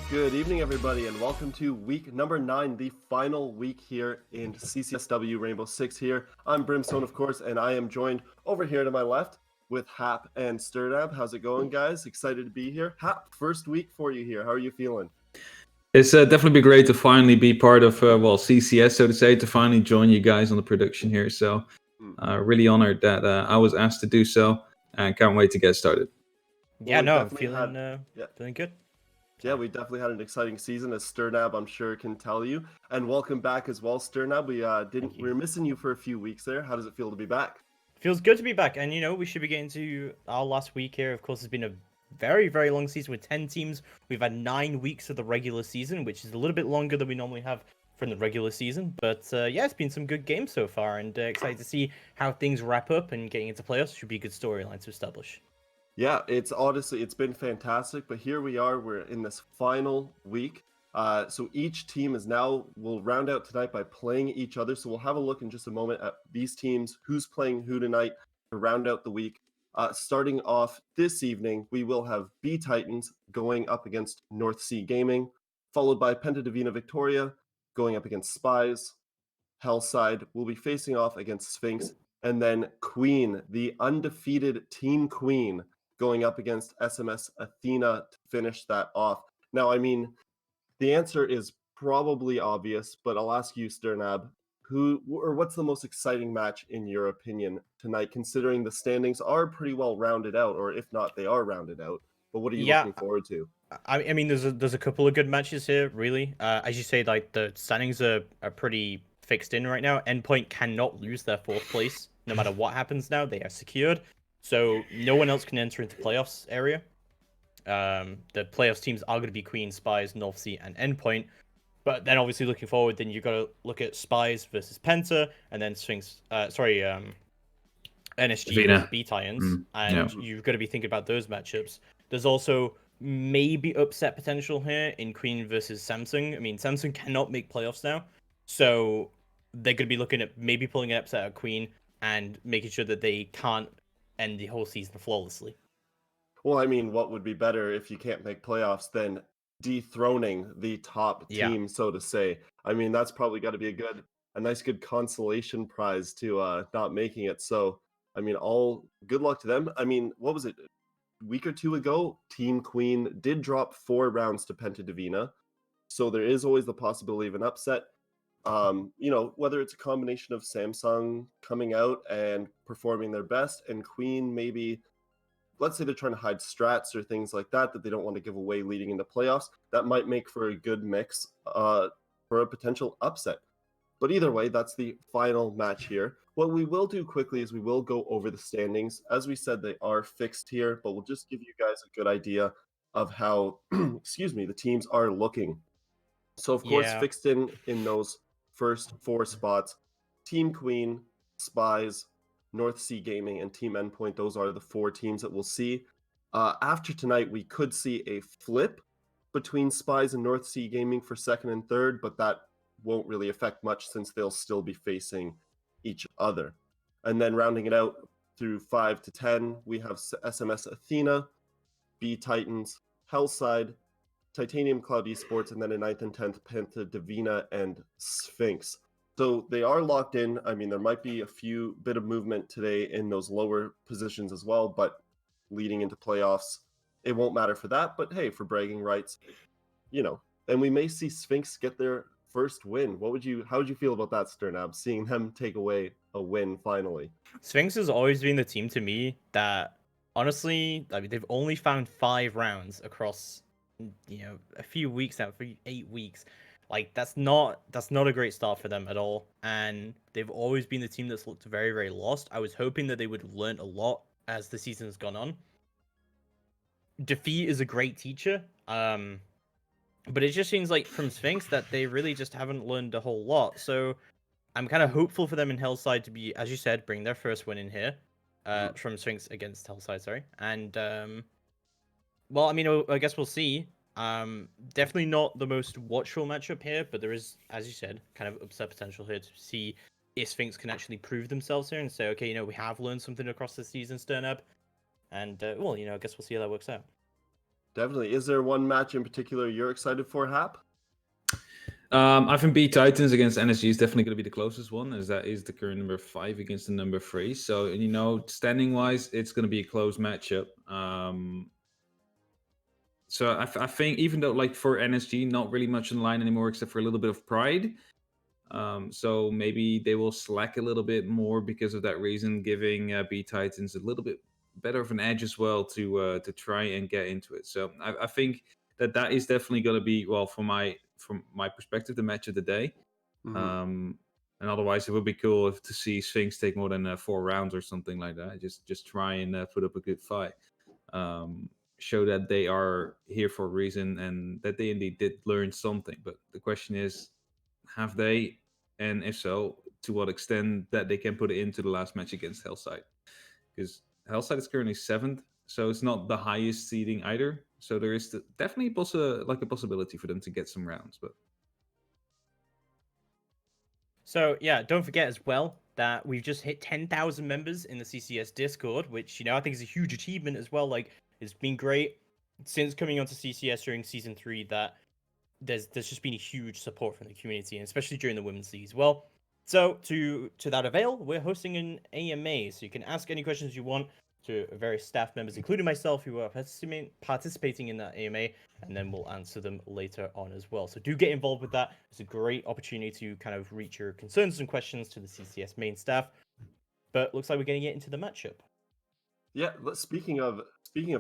Good evening, everybody, and welcome to week number 9, the final week here in CCSW Rainbow Six here. I'm Brimstone, of course, and I am joined over here to my left with Hap and Sturdab. How's it going, guys? Excited to be here. Hap, first week for you here. How are you feeling? It's definitely be great to finally be part of, CCS, so to say, to finally join you guys on the production here. So, really honored that I was asked to do so, and can't wait to get started. Well, I'm feeling good. Yeah, we definitely had an exciting season, as Sturnab, I'm sure, can tell you. And welcome back as well, Sturnab. We were missing you for a few weeks there. How does it feel to be back? Feels good to be back, and we should be getting to our last week here. Of course, it's been a very, very long season with 10 teams. We've had 9 weeks of the regular season, which is a little bit longer than we normally have from the regular season. But yeah, it's been some good games so far, and excited to see how things wrap up and getting into playoffs. Should be a good storyline to establish. Yeah, it's been fantastic, but here we are. We're in this final week. So each team will round out tonight by playing each other. So we'll have a look in just a moment at these teams, who's playing who tonight to round out the week. Starting off this evening, we will have bTitans going up against North Sea Gaming, followed by Pentadivina Victoria going up against Spies. Hellside will be facing off against Sphinx, and then Queen, the undefeated Team Queen, going up against SMS Athena to finish that off. Now, I mean, the answer is probably obvious, but I'll ask you, Sturnab, what's the most exciting match in your opinion tonight, considering the standings are pretty well rounded out, or if not, they are rounded out. But what are you looking forward to? I mean, there's a couple of good matches here, really. As you say, like the standings are pretty fixed in right now. Endpoint cannot lose their 4th place, no matter what happens now. They are secured. So no one else can enter into playoffs area. The playoffs teams are going to be Queen, Spies, North Sea, and Endpoint. But then obviously looking forward, then you've got to look at Spies versus Penta, and then Sphinx. NSG versus bTitans, and you've got to be thinking about those matchups. There's also maybe upset potential here in Queen versus Samsung. I mean, Samsung cannot make playoffs now, so they're going to be looking at maybe pulling an upset at Queen and making sure that they can't end the whole season flawlessly. Well, I mean, what would be better if you can't make playoffs than dethroning the top team, so to say? I mean, that's probably got to be a nice good consolation prize to not making it. So, I mean, all good luck to them. I mean, what was it? A week or two ago, Team Queen did drop 4 rounds to Pentadivina. So there is always the possibility of an upset. Whether it's a combination of Samsung coming out and performing their best and Queen maybe, let's say they're trying to hide strats or things like that they don't want to give away leading into playoffs, that might make for a good mix for a potential upset. But either way, that's the final match here. What we will do quickly is we will go over the standings. As we said, they are fixed here, but we'll just give you guys a good idea of how, the teams are looking. So, of course, fixed in those first 4 spots, Team Queen, Spies, North Sea Gaming, and Team Endpoint. Those are the 4 teams that we'll see. After tonight, we could see a flip between Spies and North Sea Gaming for 2nd and 3rd, but that won't really affect much since they'll still be facing each other. And then rounding it out through 5 to 10, we have SMS Athena, bTitans, Hellside, Titanium Cloud Esports, and then in 9th and 10th, Pentadivina and Sphinx. So they are locked in. I mean, there might be a bit of movement today in those lower positions as well, but leading into playoffs, it won't matter for that. But hey, for bragging rights, and we may see Sphinx get their first win. How would you feel about that, Sturnab, seeing them take away a win finally? Sphinx has always been the team to me that, honestly, I mean, they've only found 5 rounds across, a few weeks now, for 8 weeks. Like, that's not a great start for them at all. And they've always been the team that's looked very, very lost. I was hoping that they would have learned a lot as the season's gone on. Defeat is a great teacher. But it just seems like from Sphinx that they really just haven't learned a whole lot. So I'm kind of hopeful for them in Hellside to be, as you said, bring their first win in here. From Sphinx against Hellside, sorry. And, well, I mean, I guess we'll see. Definitely not the most watchful matchup here, but there is, as you said, kind of upset potential here to see if Sphinx can actually prove themselves here and say, okay, we have learned something across the season, Sturnab. And, well, I guess we'll see how that works out. definitely. Is there one match in particular you're excited for, Hap? I think bTitans against NSG is definitely going to be the closest one, as that is the current number 5 against the number 3. So, standing wise, it's going to be a close matchup. So I think, even though, like, for NSG, not really much in line anymore except for a little bit of pride. So maybe they will slack a little bit more because of that reason, giving bTitans a little bit better of an edge as well to try and get into it. So I think that is definitely going to be, well, from my perspective, the match of the day. And otherwise, it would be cool to see Sphinx take more than 4 rounds or something like that. Just try and put up a good fight. Show that they are here for a reason and that they indeed did learn something. But the question is, have they? And if so, to what extent that they can put it into the last match against Hellside? Because Hellside is currently 7th, so it's not the highest seeding either. So there is definitely a possibility for them to get some rounds. But so yeah, don't forget as well that we've just hit 10,000 members in the CCS Discord, which I think is a huge achievement as well. Like, it's been great since coming onto CCS during season 3 that there's just been a huge support from the community, and especially during the women's league as well. So to that avail, we're hosting an AMA, so you can ask any questions you want to various staff members, including myself, who are participating in that AMA, and then we'll answer them later on as well. So do get involved with that. It's a great opportunity to kind of reach your concerns and questions to the CCS main staff. But looks like we're going to get into the matchup. Yeah, speaking of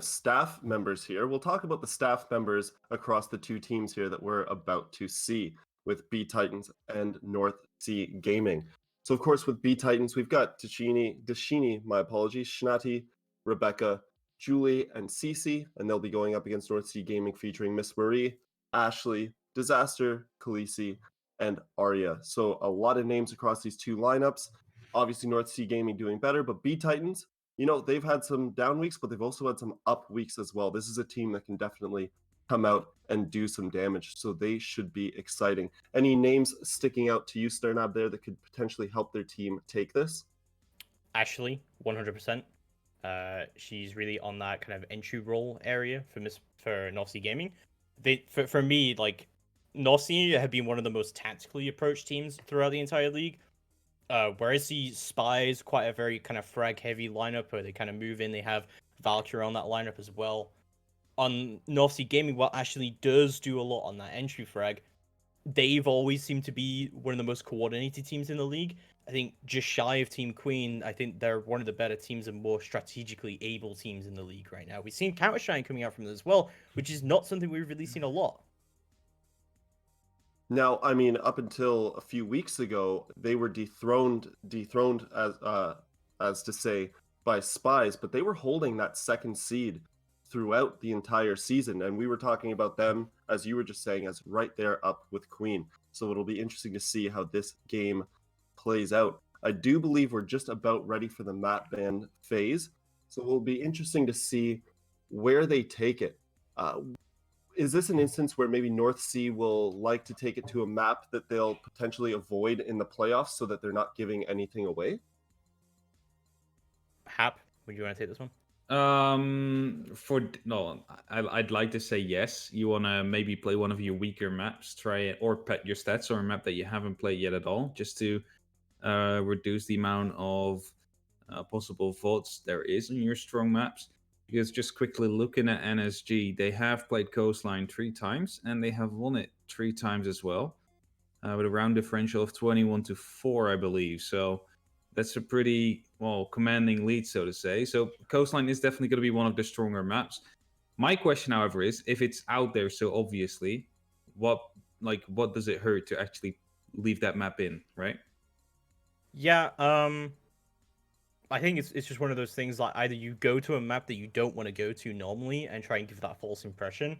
staff members here, we'll talk about the staff members across the 2 teams here that we're about to see with bTitans and North Sea Gaming. So of course with bTitans, we've got Dashini, my apologies, Shnati, Rebecca, Julie, and Cece, and they'll be going up against North Sea Gaming featuring Miss Marie, Ashley, Disaster, Khaleesi, and Arya. So a lot of names across these 2 lineups. Obviously North Sea Gaming doing better, but bTitans, they've had some down weeks, but they've also had some up weeks as well. This is a team that can definitely come out and do some damage, so they should be exciting. Any names sticking out to you, Sternab, there that could potentially help their team take this? Ashley, 100%. She's really on that kind of entry role area for North Sea Gaming. For me, like, North Sea have been one of the most tactically approached teams throughout the entire league. Whereas the Spies quite a very kind of frag heavy lineup where they kind of move in. They have Valkyrie on that lineup as well. On North Sea Gaming, what Ashley does do a lot on that entry frag, they've always seemed to be one of the most coordinated teams in the league. I think just shy of Team Queen, I think they're one of the better teams and more strategically able teams in the league right now. We've seen Counter-Strike coming out from them as well, which is not something we've really seen a lot. Now, I mean, up until a few weeks ago, they were dethroned as to say, by Spies, but they were holding that 2nd seed throughout the entire season, and we were talking about them, as you were just saying, as right there up with Queen. So it'll be interesting to see how this game plays out. I do believe we're just about ready for the map ban phase, so it'll be interesting to see where they take it. Is this an instance where maybe North Sea will like to take it to a map that they'll potentially avoid in the playoffs so that they're not giving anything away? Hap, would you want to take this one? I'd like to say yes. You want to maybe play one of your weaker maps, try it, or pet your stats or a map that you haven't played yet at all, just to reduce the amount of possible votes there is on your strong maps. Because just quickly looking at NSG, they have played Coastline 3 times and they have won it 3 times as well, with a round differential of 21-4, I believe. So that's a pretty, commanding lead, so to say. So Coastline is definitely going to be one of the stronger maps. My question, however, is if it's out there so obviously, what does it hurt to actually leave that map in, right? Yeah, I think it's just one of those things, like, either you go to a map that you don't want to go to normally and try and give that false impression,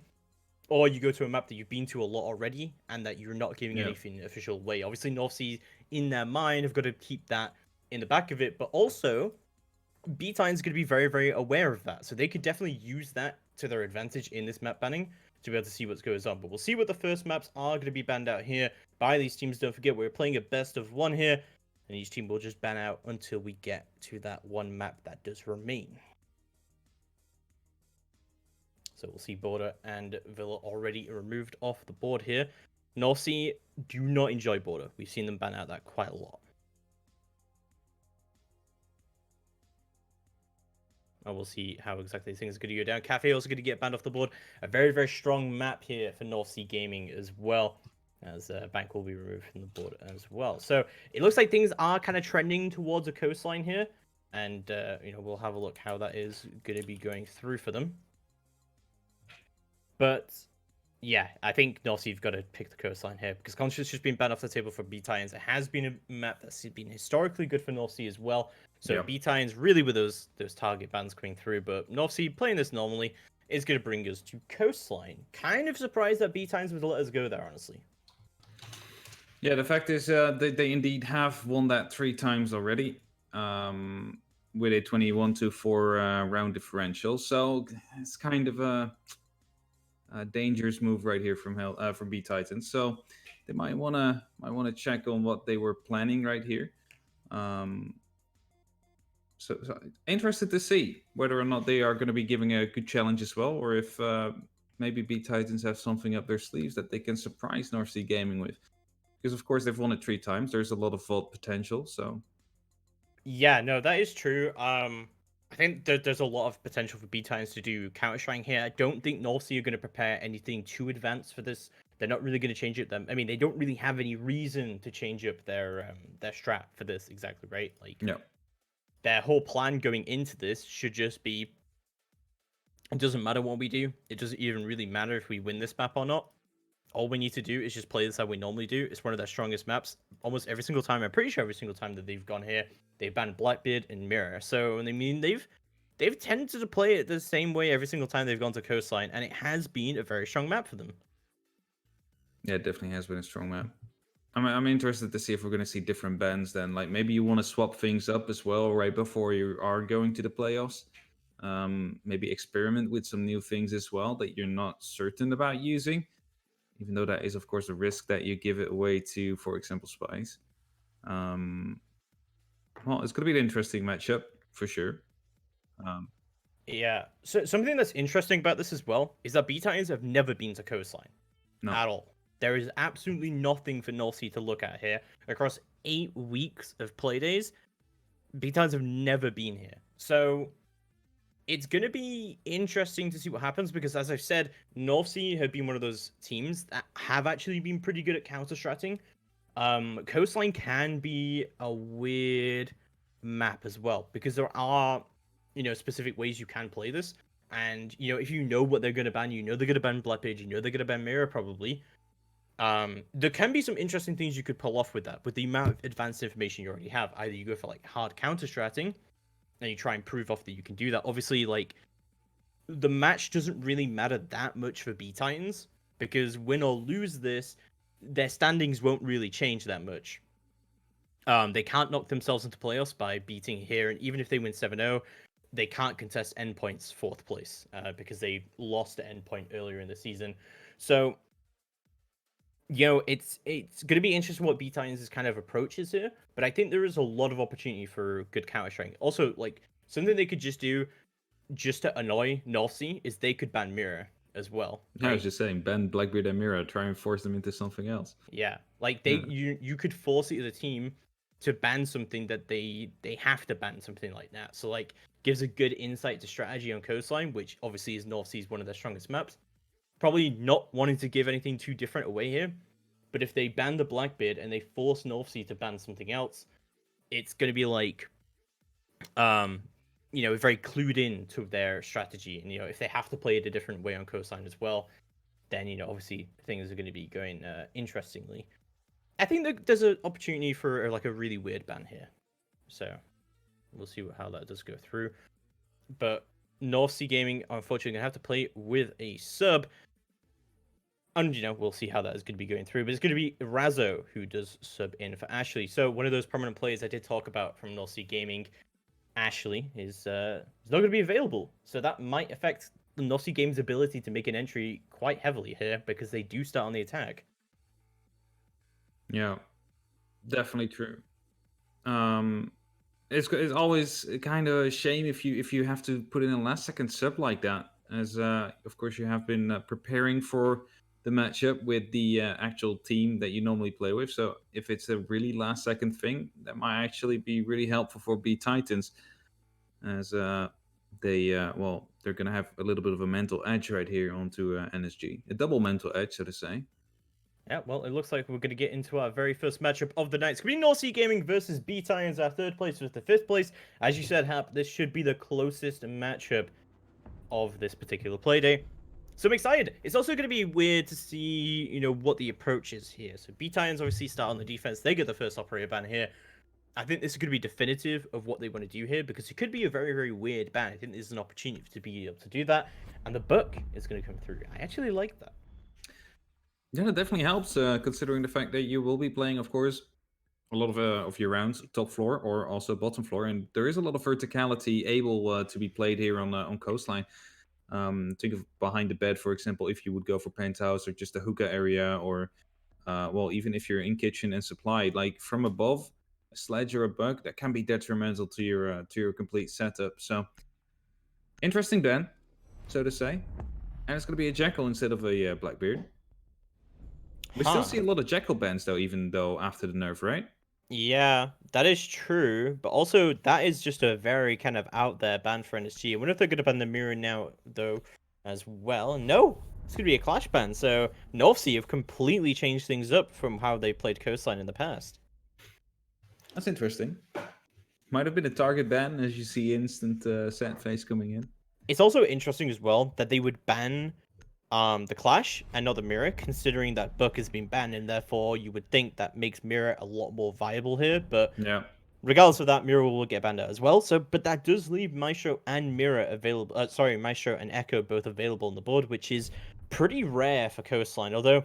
or you go to a map that you've been to a lot already and that you're not giving anything official away. Obviously, North Sea, in their mind, have got to keep that in the back of it, but also, bTitans going to be very, very aware of that, so they could definitely use that to their advantage in this map banning to be able to see what's going on. But we'll see what the first maps are going to be banned out here by these teams. Don't forget, we're playing a best of 1 here, and each team will just ban out until we get to that one map that does remain. So we'll see Border and Villa already removed off the board here. North Sea do not enjoy Border. We've seen them ban out that quite a lot. And we'll see how exactly things are going to go down. Cafe also going to get banned off the board. A very, very strong map here for North Sea Gaming as well, as Bank will be removed from the board as well. So it looks like things are kind of trending towards a coastline here. And, we'll have a look how that is going to be going through for them. But yeah, I think North Sea have got to pick the coastline here because Conscious just been banned off the table for bTitans. It has been a map that's been historically good for North Sea as well. So bTitans really with those target bans coming through, but North Sea playing this normally is going to bring us to coastline. Kind of surprised that bTitans would let us go there, honestly. Yeah, the fact is they indeed have won that 3 times already. With a 21-4 round differential. So it's kind of a dangerous move right here from bTitans. So they might wanna check on what they were planning right here. So interested to see whether or not they are going to be giving a good challenge as well, or if maybe bTitans have something up their sleeves that they can surprise North Sea Gaming with. Because of course they've won it 3 times. There's a lot of vault potential. So yeah, no, that is true. I think there's a lot of potential for bTitans to do counter-strike here. I don't think North Sea are going to prepare anything too advanced for this. They're not really going to change it. I mean, they don't really have any reason to change up their strat for this exactly, right? Like, no. Their whole plan going into this should just be, it doesn't matter what we do. It doesn't even really matter if we win this map or not. All we need to do is just play this how we normally do. It's one of their strongest maps. Almost every single time, I'm pretty sure every single time that they've gone here, they've banned Blackbeard and Mirror. So, I mean, they've tended to play it the same way every single time they've gone to coastline, and it has been a very strong map for them. Yeah, it definitely has been a strong map. I'm interested to see if we're going to see different bans then. Like maybe you want to swap things up as well right before you are going to the playoffs. Maybe experiment with some new things as well that you're not certain about using. Even though that is, of course, a risk that you give it away to, for example, Spies. Well, it's going to be an interesting matchup for sure. Yeah. So something that's interesting about this as well is that bTitans have never been to coastline at all. There is absolutely nothing for North Sea to look at here. Across 8 weeks of play days, bTitans have never been here. So it's going to be interesting to see what happens because, as I've said, North Sea have been one of those teams that have actually been pretty good at counter-stratting. Coastline can be a weird map as well because there are, specific ways you can play this. And, if you know what they're going to ban, they're going to ban Bloodpage, they're going to ban Mirror probably. There can be some interesting things you could pull off with that, with the amount of advanced information you already have. Either you go for like hard counter-stratting, and you try and prove off that you can do that. Obviously, like, the match doesn't really matter that much for bTitans, because win or lose this, their standings won't really change that much. They can't knock themselves into playoffs by beating here, and even if they win 7-0, they can't contest endpoints 4th place, because they lost at endpoint earlier in the season. So, it's going to be interesting what bTitans' kind of approach is here, but I think there is a lot of opportunity for good counter-strike. Also, like, something they could just do just to annoy North Sea is they could ban Mirror as well. Right? I was just saying, ban Blackbeard and Mirror, try and force them into something else. Yeah, like you could force it as a team to ban something that they have to ban something like that. So like gives a good insight to strategy on coastline, which obviously is North Sea's one of their strongest maps. Probably not wanting to give anything too different away here, but if they ban the Blackbeard and they force North Sea to ban something else, it's going to be like, very clued in to their strategy. And, if they have to play it a different way on coastline as well, then, obviously things are going to be going interestingly. I think that there's an opportunity for like a really weird ban here. So we'll see how that does go through. But North Sea Gaming, unfortunately, going to have to play with a sub. And, we'll see how that is going to be going through. But it's going to be Razzo who does sub in for Ashley. So one of those prominent players I did talk about from North Sea Gaming, Ashley, is not going to be available. So that might affect the North Sea Game's ability to make an entry quite heavily here because they do start on the attack. Yeah, definitely true. It's always kind of a shame if you have to put in a last second sub like that. as of course you have been preparing for the matchup with the actual team that you normally play with. So if it's a really last second thing, that might actually be really helpful for bTitans, as they're gonna have a little bit of a mental edge right here onto NSG, a double mental edge, so to say. Yeah, well, it looks like we're going to get into our very first matchup of the night. It's going to be North Sea Gaming versus bTitans, our third place versus the fifth place. As you said, Hap, this should be the closest matchup of this particular playday. So I'm excited. It's also going to be weird to see, what the approach is here. So bTitans obviously start on the defense. They get the first operator ban here. I think this is going to be definitive of what they want to do here, because it could be a very, very weird ban. I think this is an opportunity to be able to do that. And the book is going to come through. I actually like that. Yeah, that definitely helps, considering the fact that you will be playing, of course, a lot of your rounds top floor or also bottom floor, and there is a lot of verticality able to be played here on coastline. Think of behind the bed, for example, if you would go for penthouse or just a hookah area, or even if you're in kitchen and supply, like from above, a sledge or a bug, that can be detrimental to your complete setup. So interesting ban, so to say, and it's going to be a jackal instead of a blackbeard. We still see a lot of jackal bans though, even though after the nerf, right? Yeah, that is true, but also that is just a very kind of out there ban for NSG. I wonder if they're going to ban the mirror now, though, as well. No, it's going to be a clash ban. So North Sea have completely changed things up from how they played Coastline in the past. That's interesting. Might have been a target ban, as you see instant set face coming in. It's also interesting as well that they would ban the clash and not the mirror, considering that book has been banned, and therefore you would think that makes mirror a lot more viable here. But yeah, regardless of that, mirror will get banned out as well. So, but that does leave Maestro and mirror available. Maestro and Echo both available on the board, which is pretty rare for Coastline. Although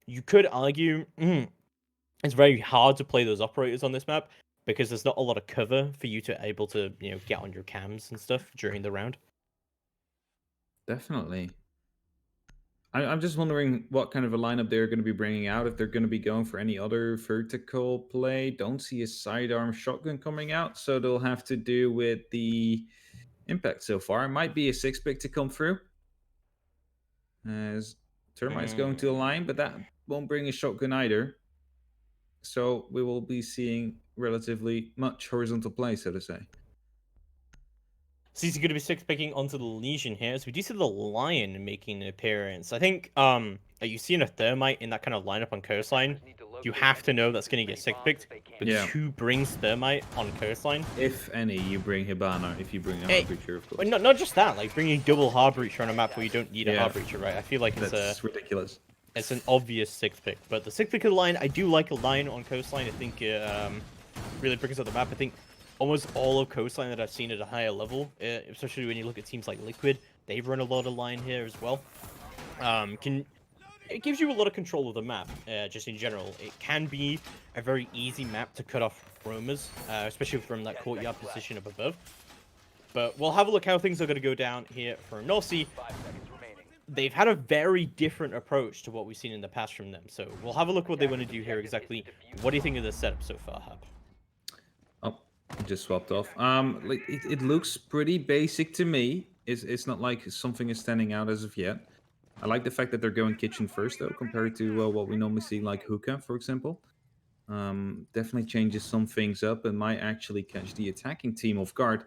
you could argue it's very hard to play those operators on this map, because there's not a lot of cover for you to able to get on your cams and stuff during the round. Definitely. I'm just wondering what kind of a lineup they're going to be bringing out, if they're going to be going for any other vertical play. Don't see a sidearm shotgun coming out, so they'll have to do with the impact so far. It might be a 6-pick to come through, as Termite's going to a line, but that won't bring a shotgun either. So we will be seeing relatively much horizontal play, so to say. So he's going to be 6-picking onto the Legion here. So we do see the Lion making an appearance. I think you seeing a Thermite in that kind of lineup on Coastline, you have to know that's going to get 6-picked. Because who brings Thermite on Coastline? If any, you bring Hibana. If you bring a Hard Breacher, of course. Well, not just that, like bringing double Hard Breacher on a map where you don't need a Hard Breacher, right? I feel like it's ridiculous. It's an obvious 6-pick. But the 6-pick of the Lion, I do like a Lion on Coastline. I think it really brings up the map. I think almost all of Coastline that I've seen at a higher level, especially when you look at teams like Liquid, they run a lot of Lion here as well. It gives you a lot of control of the map, just in general. It can be a very easy map to cut off roamers, especially from that courtyard position up above. But we'll have a look how things are going to go down here for North Sea. They've had a very different approach to what we've seen in the past from them. So we'll have a look what they want to do here exactly. What do you think of the setup so far, Hub? Just swapped off. It looks pretty basic to me. It's not like something is standing out as of yet. I like the fact that they're going kitchen first, though, compared to what we normally see, like hookah, for example. Definitely changes some things up and might actually catch the attacking team off guard,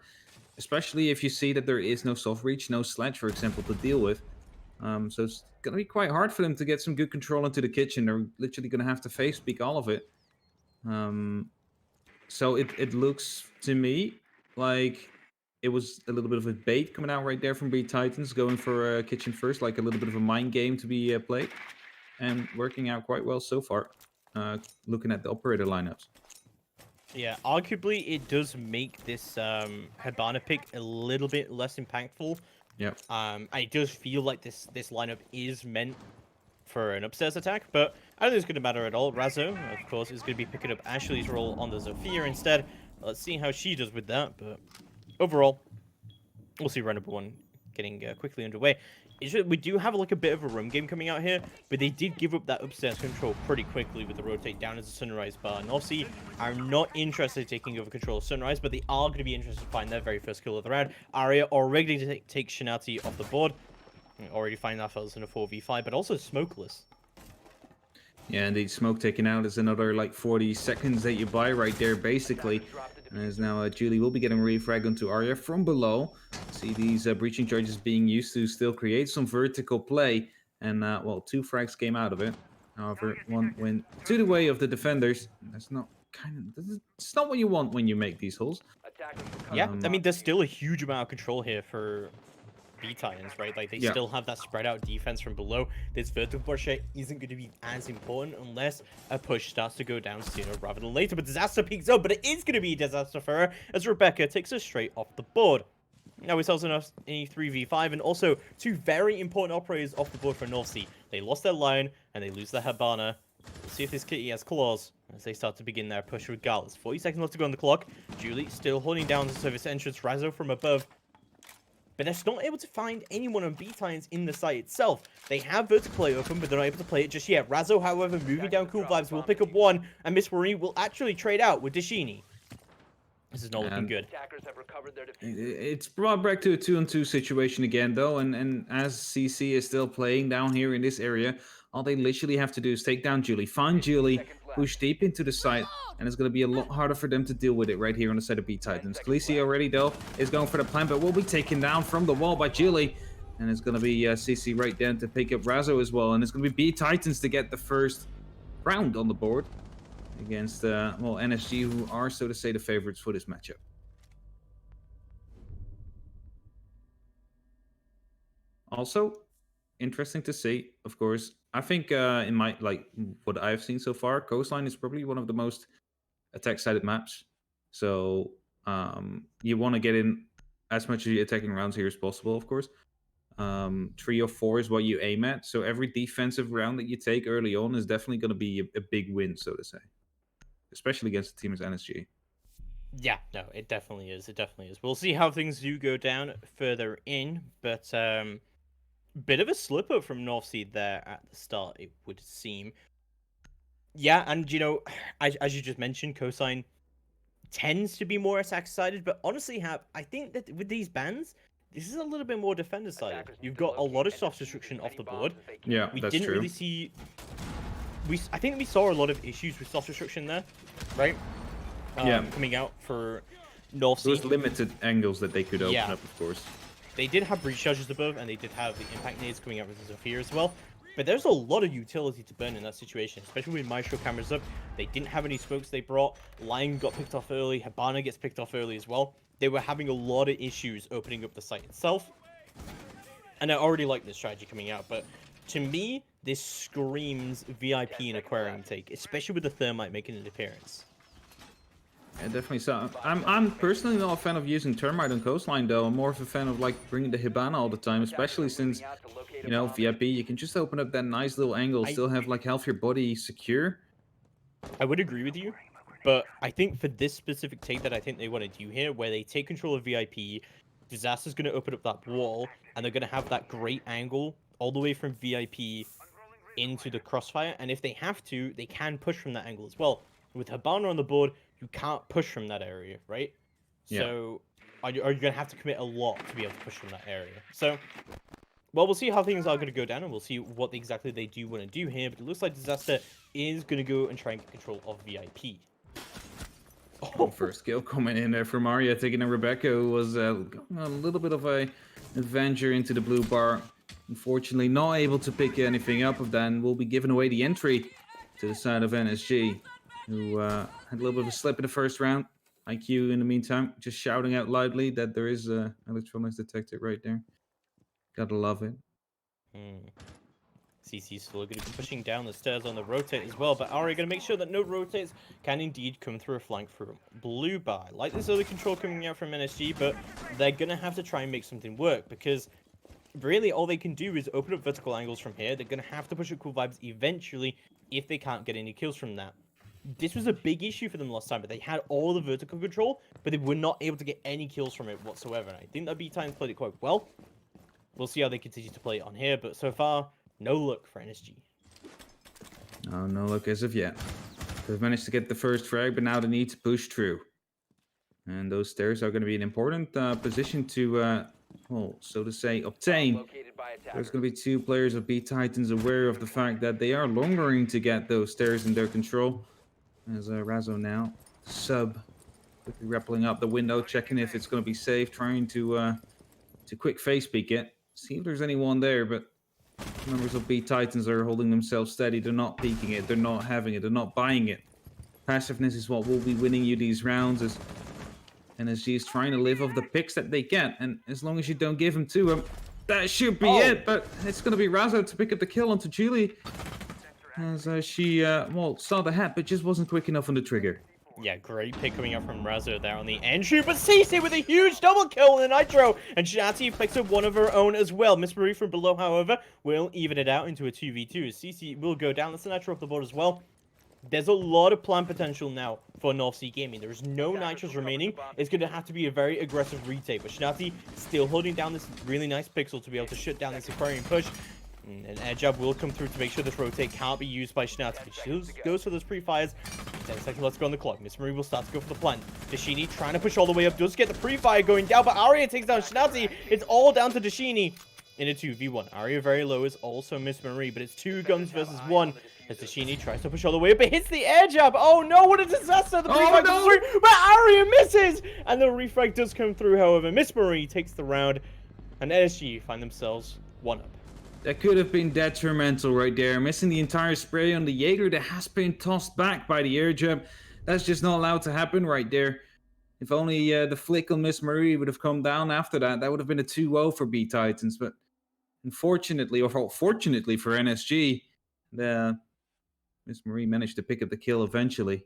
especially if you see that there is no soft reach, no sledge, for example, to deal with. So it's going to be quite hard for them to get some good control into the kitchen. They're literally going to have to face peek all of it. So it looks to me like it was a little bit of a bait coming out right there from bTitans, going for kitchen first, like a little bit of a mind game to be played, and working out quite well so far, looking at the operator lineups. Yeah, arguably it does make this Hibana pick a little bit less impactful. Yeah. It does feel like this lineup is meant for an upstairs attack, but I don't think it's going to matter at all. Razzo, of course, is going to be picking up Ashley's role on the Zofia instead. Let's see how she does with that, but overall, we'll see round number 1 getting quickly underway. We do have like a bit of a roam game coming out here, but they did give up that upstairs control pretty quickly with the rotate down as a Sunrise bar. North Sea are not interested in taking over control of Sunrise, but they are going to be interested to find their very first kill of the round. Arya already to take Shinati off the board. Already find ourselves in a 4v5, but also smokeless. Yeah, indeed, smoke taken out is another like 40 seconds that you buy right there, basically. And as now Julie will be getting refrag onto Arya from below. See these breaching charges being used to still create some vertical play. And, well, 2 frags came out of it. However, 1 went to the way of the defenders. That's not it's not what you want when you make these holes. Yeah, I mean, there's still a huge amount of control here for bTitans, right? Like, they Yeah. still have that spread out defense from below. This vertical push isn't going to be as important unless a push starts to go down sooner rather than later. But Disaster peaks up, but it is going to be a disaster for her as Rebecca takes her straight off the board. Now we sells enough a 3v5, and also 2 very important operators off the board for North Sea. They lost their line, and they lose their Habana. We'll see if this kitty has claws as they start to begin their push regardless. 40 seconds left to go on the clock. Julie still holding down the service entrance. Razzo from above. But they're still not able to find anyone on bTitans in the site itself. They have vertical play open, but they're not able to play it just yet. Razzo, however, moving down Cool Vibes, will pick up 1, and Miss Marie will actually trade out with Dashini. This is not looking good. It's brought back to a 2-on-2 situation again, though, and as CC is still playing down here in this area, all they literally have to do is take down Julie, find Julie, push deep into the site, and it's going to be a lot harder for them to deal with it right here on the side of bTitans. Khaleesi already, though, is going for the plant, but will be taken down from the wall by Julie, and it's going to be CC right down to pick up Razzo as well, and it's going to be bTitans to get the first round on the board against, well, NSG, who are, so to say, the favorites for this matchup. Also, interesting to see, of course. I think in my, like, what I've seen so far, Coastline is probably one of the most attack-sided maps. So you want to get in as much of the attacking rounds here as possible, of course. 3 or 4 is what you aim at. So every defensive round that you take early on is definitely going to be a big win, so to say. Especially against a team as NSG. Yeah, no, it definitely is. It definitely is. We'll see how things do go down further in, but bit of a slip up from North Sea there at the start, it would seem. Yeah, and you know, as you just mentioned, Cosine tends to be more attack-sided, but honestly, I think that with these bans, this is a little bit more defender-sided. You've got a lot of soft destruction off the board. Yeah, we that's didn't true. really see. I think we saw a lot of issues with soft destruction there, right? Yeah. Coming out for North Sea. There was limited angles that they could open up, of course. They did have breach charges above, and they did have the impact nades coming out with the Zephyr as well. But there's a lot of utility to burn in that situation, especially with Maestro cameras up. They didn't have any smokes they brought. Lion got picked off early. Habana gets picked off early as well. They were having a lot of issues opening up the site itself. And I already like this strategy coming out, but to me, this screams VIP and Aquarium take, especially with the Thermite making an appearance. Yeah, definitely. So I'm personally not a fan of using Termite on Coastline, though. I'm more of a fan of like bringing the Hibana all the time, especially since, you know, VIP, you can just open up that nice little angle, still have like half your body secure. I would agree with you, but I think for this specific take that I think they want to do here, where they take control of VIP, Disaster's going to open up that wall, and they're going to have that great angle all the way from VIP into the crossfire, and if they have to, they can push from that angle as well. With Habana on the board, you can't push from that area, right? Yeah. So are you going to have to commit a lot to be able to push from that area? So, well, we'll see how things are going to go down, and we'll see what exactly they do want to do here, but it looks like Disaster is going to go and try and get control of VIP. Oh, first kill coming in there from Arya, taking on Rebecca, who was a little bit of a adventure into the blue bar. Unfortunately, not able to pick anything up of that, and will be giving away the entry to the side of NSG, who had a little bit of a slip in the first round. IQ, in the meantime, just shouting out loudly that there is electronics detected right there. Gotta love it. CC's still going to be pushing down the stairs on the rotate as well, but Ari going to make sure that no rotates can indeed come through a flank from blue bar. Like this other control coming out from NSG, but they're going to have to try and make something work, because really all they can do is open up vertical angles from here. They're going to have to push up Cool Vibes eventually if they can't get any kills from that. This was a big issue for them last time, but they had all the vertical control, but they were not able to get any kills from it whatsoever. And I think that bTitans played it quite well. We'll see how they continue to play it on here, but so far, no luck for NSG. Oh, no luck as of yet. They've managed to get the first frag, but now they need to push through. And those stairs are going to be an important position to, well, so to say, obtain There's going to be 2 players of bTitans aware of the fact that they are longering to get those stairs in their control. As Razo now sub quickly rappelling up the window, checking if it's going to be safe, trying to quick face peek it. See if there's anyone there, but members of bTitans are holding themselves steady. They're not peeking it. They're not having it. They're not buying it. Passiveness is what will be winning you these rounds. As NSG is trying to live off the picks that they get, and as long as you don't give them to them, that should be it. But it's going to be Razo to pick up the kill onto Julie, as she well saw the hat, but just wasn't quick enough on the trigger. Yeah, great pick coming up from Razo there on the entry, but CC with a huge double kill on the Nitro, and Shanti picks up one of her own as well. Miss Marie from below, however, will even it out into a 2v2. CC will go down. That's the Nitro off the board as well. There's a lot of plan potential now for North Sea Gaming. There is no Nitros remaining. It's going to have to be a very aggressive retake, but Shanti still holding down this really nice pixel to be able to shut down this Aquarium push. An air jab will come through to make sure this rotate can't be used by Shanti. She goes for those pre-fires. 10 seconds left to go on the clock. Miss Marie will start to go for the plant. Dashini trying to push all the way up. Does get the pre-fire going down, but Arya takes down Shanti. It's all down to Dashini in a 2v1. Arya very low is also Miss Marie, but it's 2 guns versus 1. As Dashini tries to push all the way up, but hits the air jab. Oh no, what a disaster! The pre-frag comes through, but Arya misses! And the refrag does come through, however. Miss Marie takes the round, and NSG find themselves 1-up. That could have been detrimental right there. Missing the entire spray on the Jaeger that has been tossed back by the air jab. That's just not allowed to happen right there. If only the flick on Miss Marie would have come down after that, that would have been a 2-0 for bTitans. But unfortunately, or fortunately for NSG, Miss Marie managed to pick up the kill eventually.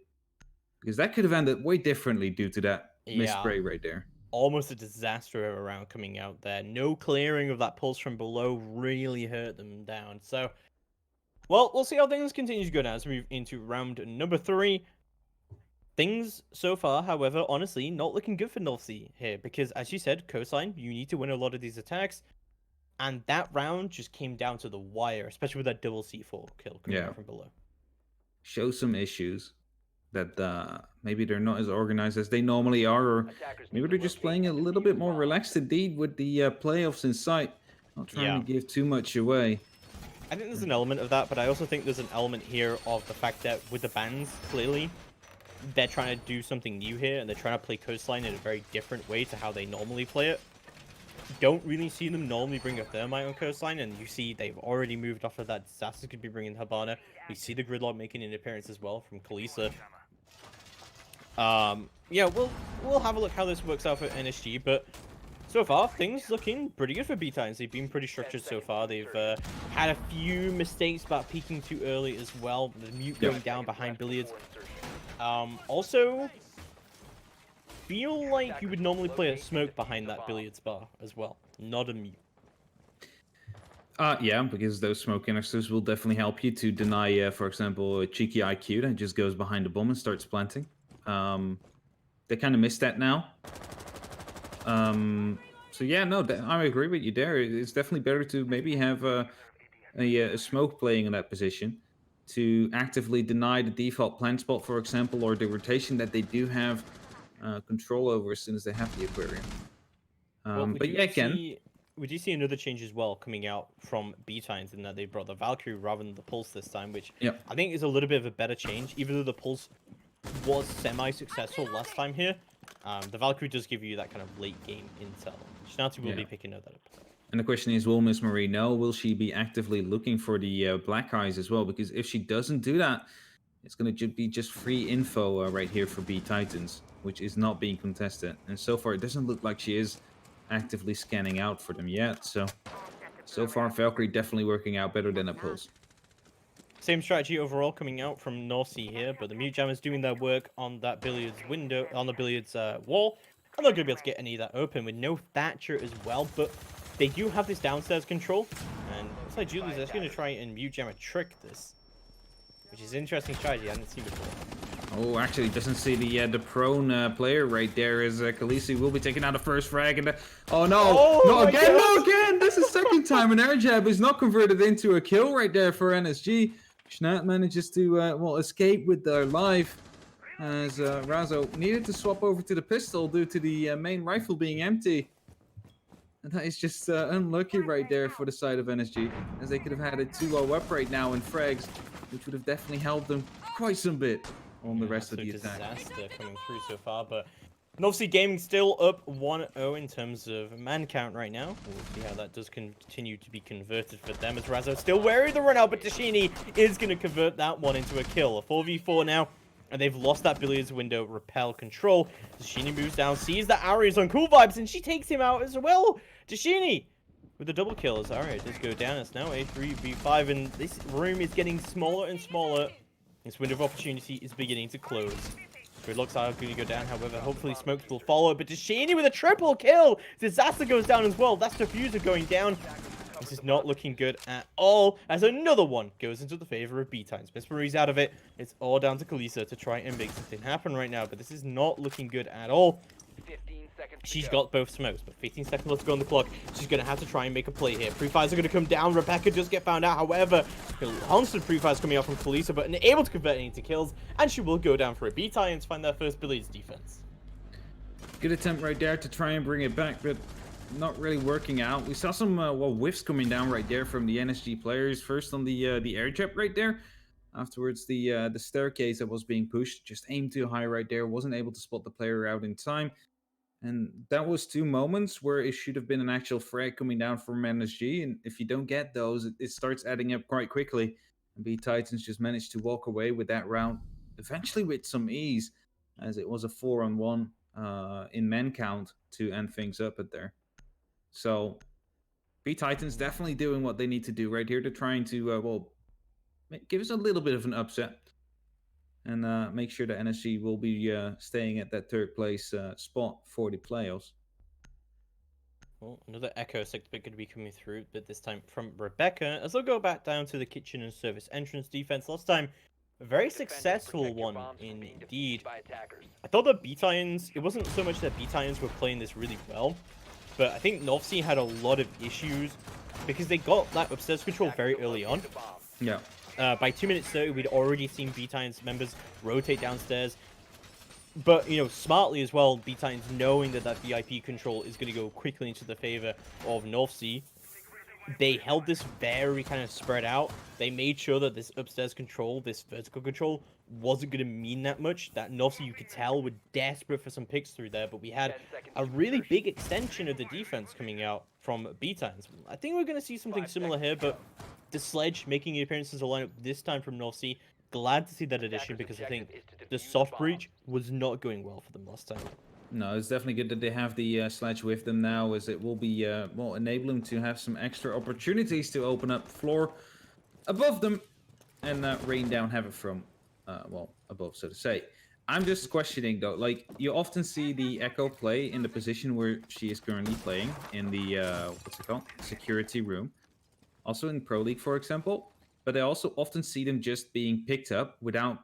Because that could have ended way differently due to that misspray right there. Almost a disaster around coming out there. No clearing of that pulse from below really hurt them down. So, well, we'll see how things continue to go now as we move into round number 3. Things so far, however, honestly, not looking good for North Sea here. Because, as you said, Coastline, you need to win a lot of these attacks. And that round just came down to the wire, especially with that double C4 kill coming out from below. Show some issues that maybe they're not as organized as they normally are, or maybe they're just playing a little bit more relaxed indeed with the playoffs in sight, not trying to give too much away. I think there's an element of that, but I also think there's an element here of the fact that with the bans, clearly, they're trying to do something new here, and they're trying to play Coastline in a very different way to how they normally play it. Don't really see them normally bring a Thermite on Coastline, and you see they've already moved off of that. Disaster could be bringing Habana. We see the Gridlock making an appearance as well from Kalisa. Yeah, we'll have a look how this works out for NSG, but so far things looking pretty good for bTitans. They've been pretty structured so far. They've had a few mistakes about peeking too early as well. The mute going down behind Billiards. Also, feel like you would normally play a smoke behind that Billiards bar as well, not a mute. Yeah, because those smoke canisters will definitely help you to deny, for example, a cheeky IQ that just goes behind the bomb and starts planting. They kind of missed that now. So yeah, no, I agree with you there. It's definitely better to maybe have a smoke playing in that position to actively deny the default plant spot, for example, or the rotation that they do have control over as soon as they have the aquarium. But yeah, again, we do see another change as well coming out from bTitans in that they brought the Valkyrie rather than the Pulse this time, which I think is a little bit of a better change, even though the Pulse was semi-successful last time here. The Valkyrie does give you that kind of late game intel. Shanti will be picking that up. And the question is, will Miss Marie know? Will she be actively looking for the Black Eyes as well? Because if she doesn't do that, it's going to be just free info right here for bTitans, which is not being contested. And so far, it doesn't look like she is actively scanning out for them yet. So far, Valkyrie definitely working out better than a Pulse. Same strategy overall coming out from North Sea here, but the Mute Jammers doing their work on that Billiards window, on the Billiards wall. I'm not going to be able to get any of that open with no Thatcher as well, but they do have this downstairs control, and it looks like Julie's just going to try and Mute Jammer trick this, which is an interesting strategy I hadn't seen before. Oh, actually doesn't see the prone player right there, as Khaleesi will be taking out the first frag, and oh no, no again, this is second time an air jab is not converted into a kill right there for NSG. Schnat manages to well, escape with their life, as Razo needed to swap over to the pistol due to the main rifle being empty. And that is just unlucky right there for the side of NSG, as they could have had a 2-0 up right now in frags, which would have definitely helped them quite some bit on the rest of the attack. Disaster coming through so far, but obviously Gaming still up 1-0 in terms of man count right now. We'll see how that does continue to be converted for them, as Razzo still wary of the run out, but Dashini is going to convert that one into a kill. A 4v4 now. And they've lost that billiards window repel control. Dashini moves down, sees that Ari is on cool vibes, and she takes him out as well. Dashini with the double kill as Ari does go down. It's now a 3v5, and this room is getting smaller and smaller. This window of opportunity is beginning to close. Gridlock's are going to go down, however, hopefully Smokes will follow. But Dashini with a triple kill! Disaster goes down as well. That's Diffuser going down. This is not looking good at all, as another one goes into the favor of bTitans. Miss Marie's out of it. It's all down to Kalisa to try and make something happen right now, but this is not looking good at all. She's got both smokes, but 15 seconds left to go on the clock. She's going to have to try and make a play here. Pre-fires are going to come down. Rebecca does get found out. However, constant pre-fires coming out from Kalisa, but unable to convert it into kills, and she will go down for a bTitans to find their first Billy's defense. Good attempt right there to try and bring it back, but not really working out. We saw some whiffs coming down right there from the NSG players. First on the air jet right there. Afterwards, the staircase that was being pushed just aimed too high right there. Wasn't able to spot the player out in time. And that was 2 moments where it should have been an actual frag coming down from NSG. And if you don't get those, it starts adding up quite quickly. And bTitans just managed to walk away with that round, eventually with some ease, as it was a 4-on-1 in man count to end things up at there. So, bTitans definitely doing what they need to do right here to trying to, give us a little bit of an upset. And make sure that NSG will be staying at that 3rd place spot for the playoffs. Well, another Echo sector going to be coming through, but this time from Rebecca, as they'll go back down to the kitchen and service entrance defense. Last time, a very successful one indeed. I thought that bTitans, it wasn't so much that bTitans were playing this really well, but I think Northsea had a lot of issues because they got that upstairs control very early on. Yeah. By 2 minutes 30, we'd already seen bTitans members rotate downstairs. But, you know, smartly as well, bTitans knowing that that VIP control is going to go quickly into the favor of Northsea. They held this very kind of spread out. They made sure that this upstairs control, this vertical control, wasn't going to mean that much. That Northsea, you could tell, were desperate for some picks through there. But we had a really big extension of the defense coming out from bTitans. I think we're going to see something similar here, but the Sledge making appearances a lineup this time from Northsea. Glad to see that addition because I think the soft breach was not going well for them last time. No, it's definitely good that they have the Sledge with them now, as it will be enable them to have some extra opportunities to open up floor above them and rain down havoc from above, so to say. I'm just questioning though, like you often see the Echo play in the position where she is currently playing in the security room, also in Pro League, for example. But I also often see them just being picked up without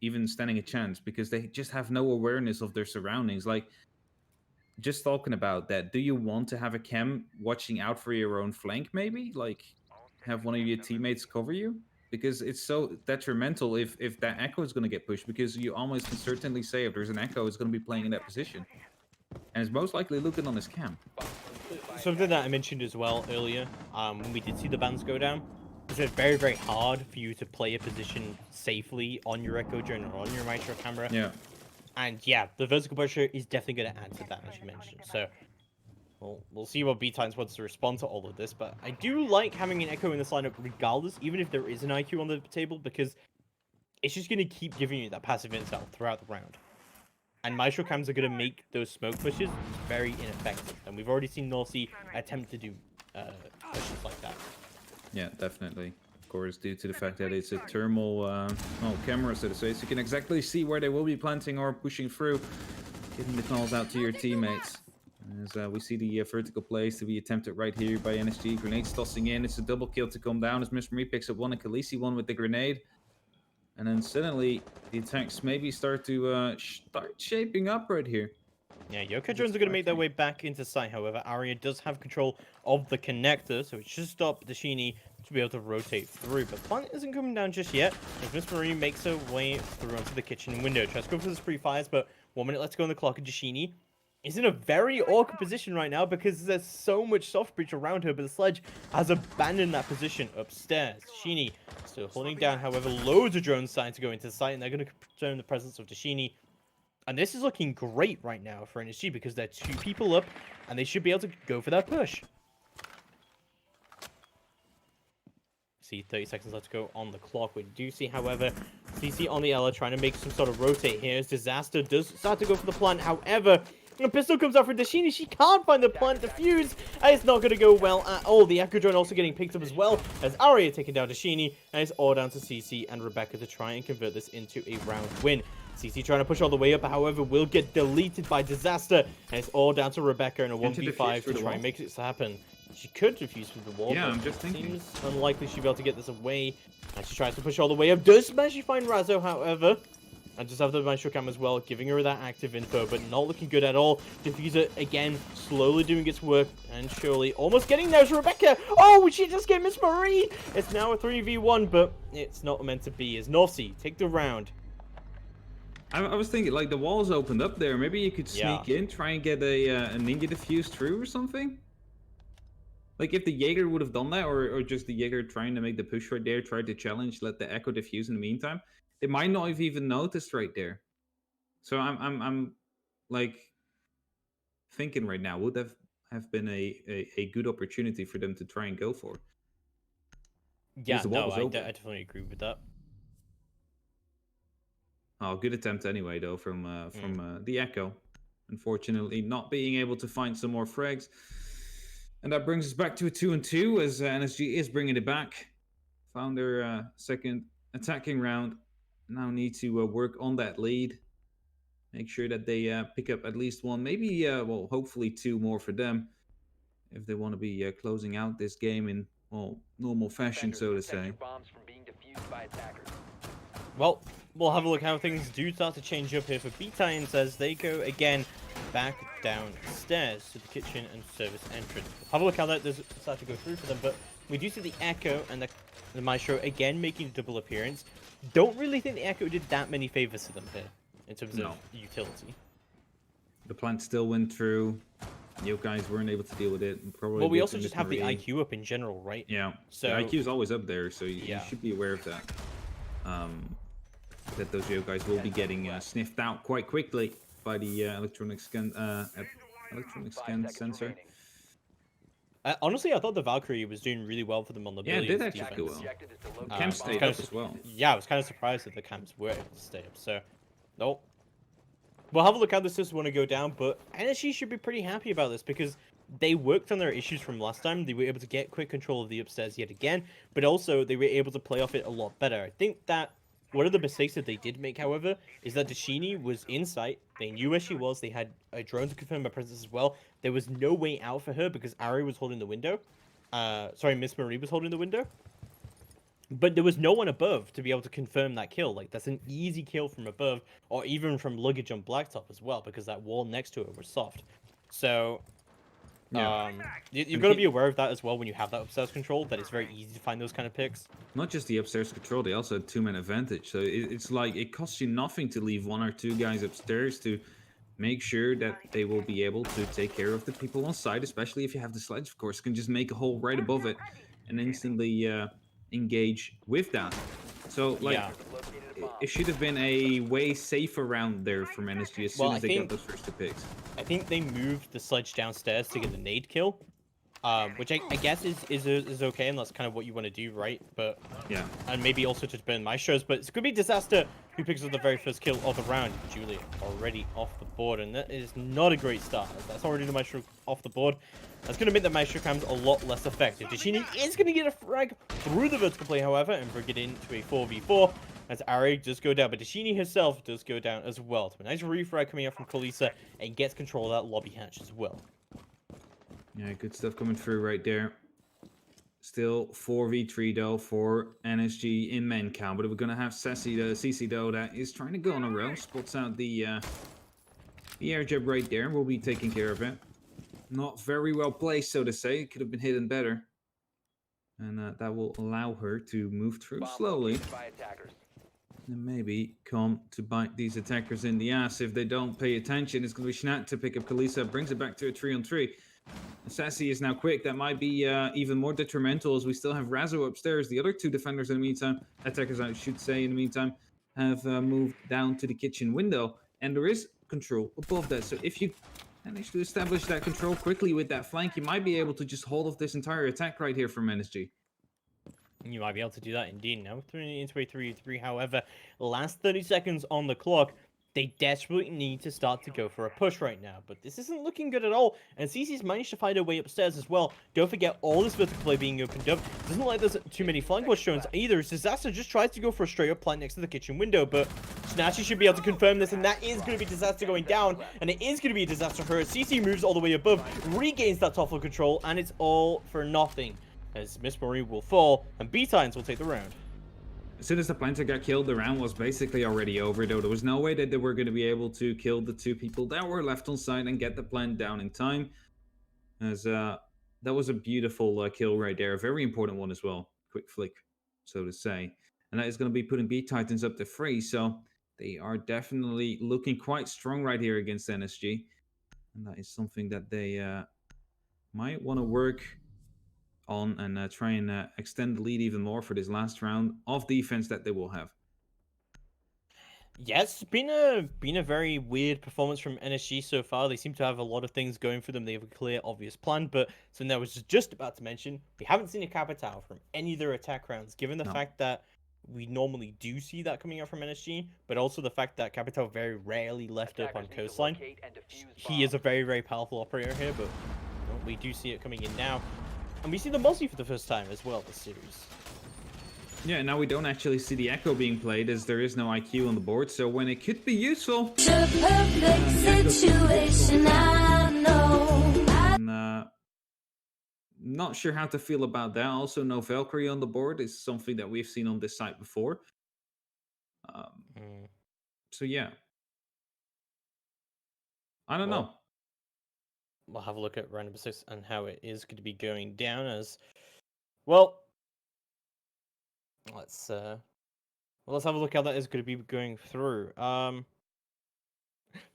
even standing a chance because they just have no awareness of their surroundings. Like, just talking about that, do you want to have a cam watching out for your own flank, maybe? Like, have one of your teammates cover you? Because it's so detrimental if that Echo is going to get pushed, because you almost can certainly say if there's an Echo, it's going to be playing in that position. And it's most likely looking on his cam. Something that I mentioned as well earlier, when we did see the bans go down, it's very, very hard for you to play a position safely on your Echo drone or on your Maestro camera. Yeah. And yeah, the vertical pressure is definitely going to add to that, as you mentioned. So we'll see what bTitans wants to respond to all of this. But I do like having an Echo in this lineup regardless, even if there is an IQ on the table, because it's just going to keep giving you that passive intel throughout the round. And Maestro cams are going to make those smoke pushes very ineffective. And we've already seen Northsea attempt to do pushes like that. Yeah, definitely. Of course, due to the fact that it's a thermal camera, so to say, so you can exactly see where they will be planting or pushing through, giving the calls out to your teammates. As we see the vertical plays to be attempted right here by NSG. Grenades tossing in. It's a double kill to come down as Miss Marie picks up one and Khaleesi one with the grenade. And then suddenly the attacks maybe start to start shaping up right here. Yeah, Yokai drones are going to make their way back into sight, however. Arya does have control of the connector, so it should stop Dashini to be able to rotate through. But Plant isn't coming down just yet, as Miss Marie makes her way through onto the kitchen window. Tries to go for the spree fires, but 1 minute left to go on the clock, and Dashini is in a very awkward position right now because there's so much soft breach around her, but the sledge has abandoned that position upstairs. Dashini still holding down, however, loads of drones starting to go into the site, and they're going to confirm the presence of Dashini. And this is looking great right now for NSG because they're 2 people up, and they should be able to go for that push. See, 30 seconds left to go on the clock. We do see, however, CC on the Ella trying to make some sort of rotate here. As Disaster does start to go for the plant. However, a pistol comes out for Dashini. She can't find the plant defuse, and it's not going to go well at all. The Echo Drone also getting picked up as well, as Aria taking down Dashini, and it's all down to CC and Rebecca to try and convert this into a round win. CC trying to push all the way up, however, will get deleted by Disaster, and it's all down to Rebecca in a 1v5 to try and make this happen. She could defuse through the wall. Yeah, I'm just thinking. Seems unlikely she'll be able to get this away. And she tries to push all the way up. Does manage to find Razzo, however. And just have the Maestro Cam as well, giving her that active info, but not looking good at all. Diffuser, again, slowly doing its work, and surely almost getting there to Rebecca. Oh, she just gave Miss Marie. It's now a 3v1, but it's not meant to be. As North Sea take the round. I was thinking, like, the walls opened up there. Maybe you could sneak in, try and get a ninja diffuse through or something. Like, if the Jaeger would have done that, or just the Jaeger trying to make the push right there, tried to challenge, let the Echo diffuse in the meantime, they might not have even noticed right there. So I'm like, thinking right now, would have been a good opportunity for them to try and go for. Yeah, no, I definitely agree with that. Oh, good attempt anyway, though, from the Echo. Unfortunately, not being able to find some more frags. And that brings us back to a 2-2 as NSG is bringing it back. Found their second attacking round. Now need to work on that lead. Make sure that they pick up at least one, maybe, well, hopefully 2 more for them. If they want to be closing out this game in, well, normal fashion, so to say. Well, we'll have a look how things do start to change up here for bTitans as they go again back downstairs to the kitchen and service entrance. We'll have a look how that does start to go through for them, but we do see the Echo and the Maestro again making a double appearance. Don't really think the Echo did that many favors to them here in terms of utility. The plant still went through. You guys weren't able to deal with it. Probably. Well, we also just have the IQ up in general, right? Yeah. So the IQ is always up there, so you should be aware of that. That those guys will be getting sniffed out quite quickly by the electronic scan sensor. Honestly, I thought the Valkyrie was doing really well for them on the it did actually defense. go well. Cam stayed up as well. Yeah, I was kind of surprised that the cams were able to stay up. So, no. We'll have a look how this does want to go down, but NSG should be pretty happy about this because they worked on their issues from last time. They were able to get quick control of the upstairs yet again, but also they were able to play off it a lot better. I think that one of the mistakes that they did make, however, is that Dashini was in sight. They knew where she was. They had a drone to confirm her presence as well. There was no way out for her because Ari was holding the window. Sorry, Miss Marie was holding the window. But there was no one above to be able to confirm that kill. Like, that's an easy kill from above, or even from luggage on blacktop as well, because that wall next to it was soft. So, you've got to be aware of that as well when you have that upstairs control, that it's very easy to find those kind of picks. Not just the upstairs control, they also had 2-man advantage. So it's like, it costs you nothing to leave 1 or 2 guys upstairs to make sure that they will be able to take care of the people on site, especially if you have the sledge, of course. You can just make a hole right above it and instantly engage with that. So, like, it should have been a way safer round there from NSG as soon as they got those first 2 picks. I think they moved the sledge downstairs to get the nade kill, which I guess is okay, and that's kind of what you want to do, right? But yeah, and maybe also to burn Maestros, but it's gonna be Disaster who picks up the very first kill of the round. Julia already off the board, and that is not a great start. That's already the Maestro off the board. That's going to make the Maestro cams a lot less effective. Dashini is going to get a frag through the vertical play, however, and bring it into a 4v4 as Ari does go down. But Dashini herself does go down as well. So a nice refrag coming out from Kalisa and gets control of that lobby hatch as well. Yeah, good stuff coming through right there. Still 4v3 though for NSG in main count, but we're going to have CC though that is trying to go on a roll. Spots out the air jab right there. We'll be taking care of it. Not very well placed, so to say. It could have been hidden better. And that will allow her to move through slowly. And maybe come to bite these attackers in the ass if they don't pay attention. It's going to be Schnat to pick up Kalisa, brings it back to a 3-on-3. Sassy is now quick. That might be even more detrimental as we still have Razzo upstairs. The other two defenders in the meantime, attackers I should say in the meantime, have moved down to the kitchen window. And there is control above that. So if you manage to establish that control quickly with that flank, you might be able to just hold off this entire attack right here from NSG. You might be able to do that indeed now. Turning it into a 3-3, however, last 30 seconds on the clock. They desperately need to start to go for a push right now, but this isn't looking good at all, and CC's managed to find a way upstairs as well. Don't forget all this vertical play being opened up. Doesn't look like there's too many flank push zones either. Disaster just tries to go for a straight up plant next to the kitchen window, but Snatchy should be able to confirm this, and that is going to be Disaster going down, and it is going to be a Disaster for her. CC moves all the way above, regains that top floor control, and it's all for nothing, as Miss Marie will fall, and bTitans will take the round. As soon as the planter got killed, the round was basically already over, though. There was no way that they were going to be able to kill the two people that were left on site and get the plant down in time. As that was a beautiful kill right there. A very important one as well. Quick flick, so to say. And that is going to be putting bTitans up to 3. So they are definitely looking quite strong right here against NSG. And that is something that they might want to work on and try and extend the lead even more for this last round of defense that they will have. Yeah, it's been a very weird performance from NSG so far. They seem to have a lot of things going for them. They have a clear, obvious plan, but something I was just about to mention, we haven't seen a Capitao from any of their attack rounds, given the fact that we normally do see that coming out from NSG, but also the fact that Capitao very rarely left up on coastline. He is a very, very powerful operator here, but we do see it coming in now. And we see the Mozzie for the first time as well this series. Yeah, now we don't actually see the Echo being played as there is no IQ on the board, so when it could be useful... The perfect situation, I know. And, not sure how to feel about that. Also, no Valkyrie on the board is something that we've seen on this site before. So yeah. I don't know. We'll have a look at Random 6 and how it is going to be going down as... Well, let's have a look how that is going to be going through.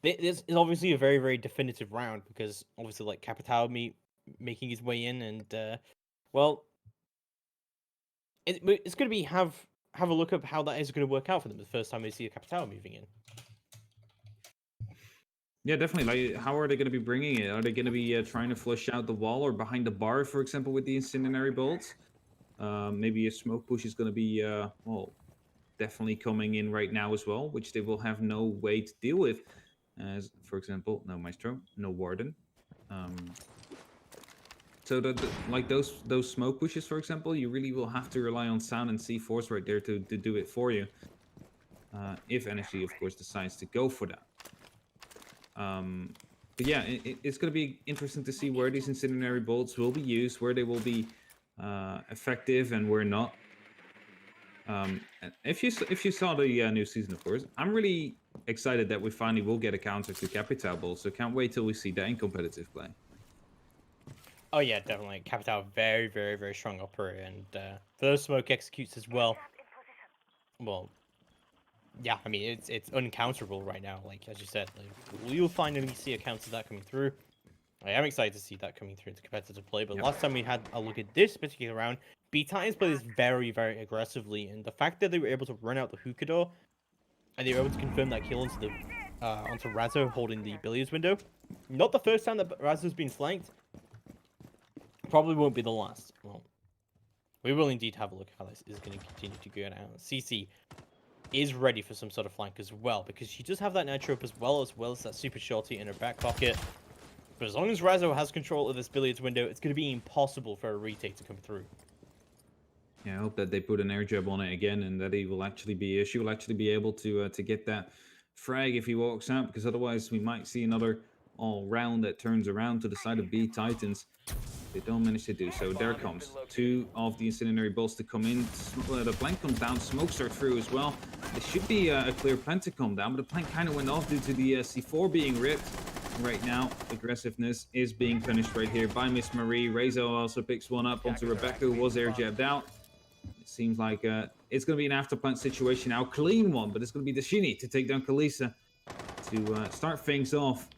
This is obviously a very, very definitive round because obviously, like, Capitao making his way in, and well, it's going to be have a look at how that is going to work out for them the first time they see a Capitao moving in. Yeah, definitely. Like, how are they going to be bringing it? Are they going to be trying to flush out the wall or behind the bar, for example, with the incendiary bolts? Maybe a smoke push is going to be, well, definitely coming in right now as well, which they will have no way to deal with. As, for example, no Maestro, no Warden. So like those smoke pushes, for example, you really will have to rely on sound and C4s right there to do it for you. If NSG, of course, decides to go for that. But yeah, it's going to be interesting to see where these incendiary bolts will be used, where they will be effective and where not. If you saw the new season, of course, I'm really excited that we finally will get a counter to Capitao bolts, so can't wait till we see that in competitive play. Oh yeah, definitely. Capitao, very, very, very strong operator, and for those smoke executes as well. Well, yeah, I mean, it's uncounterable right now, like, as you said. Like, you'll finally see a counter to that coming through. I am excited to see that coming through into competitive play, but last time we had a look at this particular round, bTitans played this very, very aggressively, and the fact that they were able to run out the hookah door, and they were able to confirm that kill onto Razzo holding the billiards window. Not the first time that Razzo's been flanked. Probably won't be the last. Well, we will indeed have a look at how this is going to continue to go down. CC is ready for some sort of flank as well, because she does have that nitro up as well as that super shorty in her back pocket. But as long as Razzo has control of this billiards window, it's going to be impossible for a retake to come through. Yeah, I hope that they put an air jab on it again, and that she will actually be able to get that frag if he walks out, because otherwise we might see another all round that turns around to the side of bTitans. They don't manage to do so. There comes two of the incendiary bolts to come in. The plank comes down, smoke starts through as well. It should be a clear plank to come down, but the plank kind of went off due to the C4 being ripped. Right now, aggressiveness is being punished right here by Miss Marie. Rezo also picks one up onto Rebecca, who was air jabbed out. seems like it's going to be an after-plant situation now. Clean one, but it's going to be Dashini to take down Kalisa to start things off.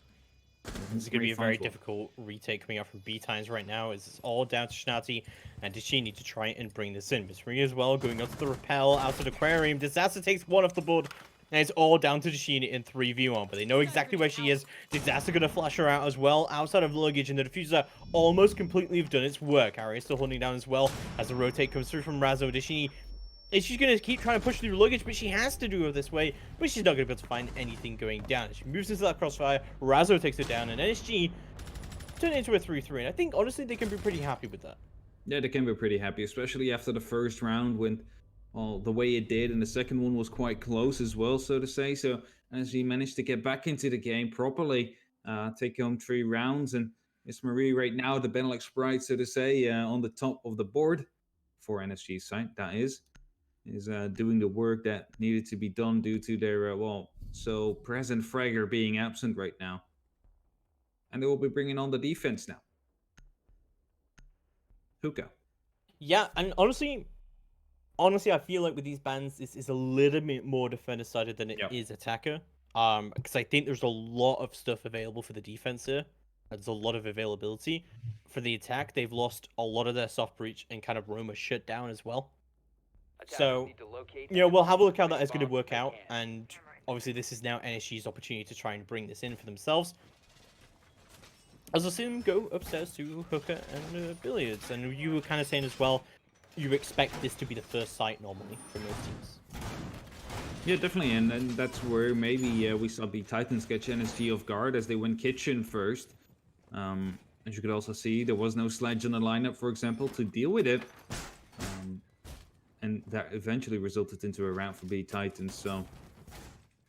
This is going to be a very difficult retake coming out from bTitans right now. It's all down to Shnati and Dashini to try and bring this in. Miss Marie as well going up to the rappel out of the aquarium. Disaster takes one off the board. And it's all down to Dashini in 3v1. But they know exactly where she is. Disaster going to flash her out as well. Outside of luggage. And the diffuser almost completely have done its work. Arya still holding down as well as the rotate comes through from Razo. Dashini, she's going to keep trying to push through luggage, but she has to do it this way. But she's not going to be able to find anything going down. She moves into that crossfire. Razo takes it down. And NSG turn it into a 3-3. And I think, honestly, they can be pretty happy with that. Yeah, they can be pretty happy, especially after the first round when... well, the way it did, and the second one was quite close as well, so to say. So as he managed to get back into the game properly, take home 3 rounds, and Miss Marie right now, the Benelux Sprite, so to say, on the top of the board for NSG's side, that is doing the work that needed to be done due to their, so present Fragger being absent right now. And they will be bringing on the defense now. Hookah. Yeah, and honestly, I feel like with these bans, this is a little bit more defender-sided than it is attacker. Because I think there's a lot of stuff available for the defense here. There's a lot of availability. For the attack, they've lost a lot of their soft breach and kind of Roma shut down as well. So, we'll have a look how that is going to work out. And obviously, this is now NSG's opportunity to try and bring this in for themselves. As I see them go upstairs to Hooker and Billiards. And you were kind of saying as well, you expect this to be the first site normally for most teams. Yeah, definitely, and that's where maybe we saw bTitans catch NSG off guard as they went kitchen first. As you could also see, there was no sledge in the lineup, for example, to deal with it. And that eventually resulted into a round for bTitans, so...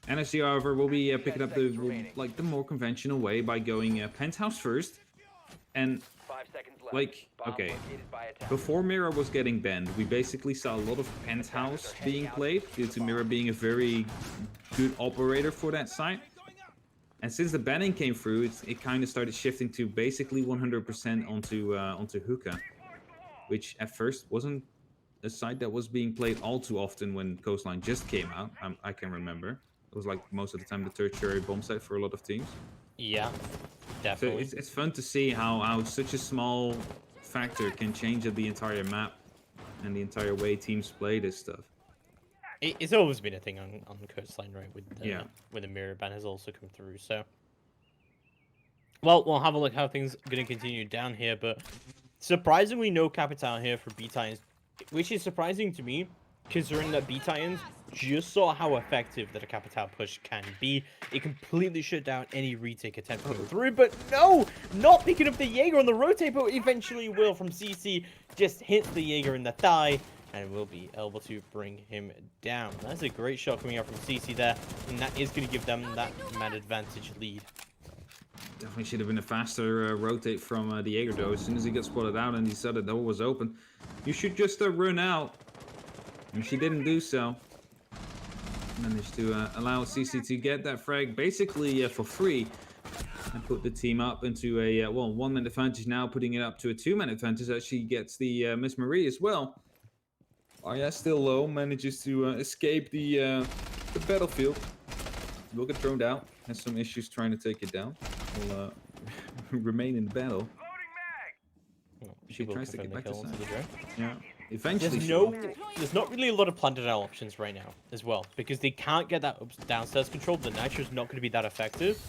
NSG, however, will be picking up the more conventional way by going penthouse first. And, like, okay, before Mira was getting banned, we basically saw a lot of penthouse being played, due to Mira being a very good operator for that site. And since the banning came through, it kind of started shifting to basically 100% onto Hookah, which at first wasn't a site that was being played all too often when Coastline just came out. I can remember. It was like most of the time the tertiary bomb site for a lot of teams. Yeah, definitely. So it's fun to see how such a small factor can change the entire map and the entire way teams play this stuff. It's always been a thing on Coastline, right? With the mirror ban has also come through. So, well, we'll have a look how things are going to continue down here. But surprisingly, no Capital here for bTitans, which is surprising to me, considering that bTitans just saw how effective that a Capital push can be. It completely shut down any retake attempt coming through, but no! Not picking up the Jaeger on the rotate, but eventually will from CC. Just hits the Jaeger in the thigh, and will be able to bring him down. That's a great shot coming out from CC there, and that is going to give them that man advantage lead. Definitely should have been a faster rotate from the Jaeger, though. As soon as he got spotted out and he saw the door was open, you should just run out. And she didn't do so. Managed to allow CC to get that frag basically for free and put the team up into a 1-man advantage now, putting it up to a 2-man advantage as she gets the Miss Marie as well. Arya still low, manages to escape the battlefield. Will get thrown down, has some issues trying to take it down. Will remain in the battle. She tries to get back to the drone. Yeah. Eventually, there's not really a lot of planted out options right now as well, because they can't get that downstairs control. The Nitro's not going to be that effective,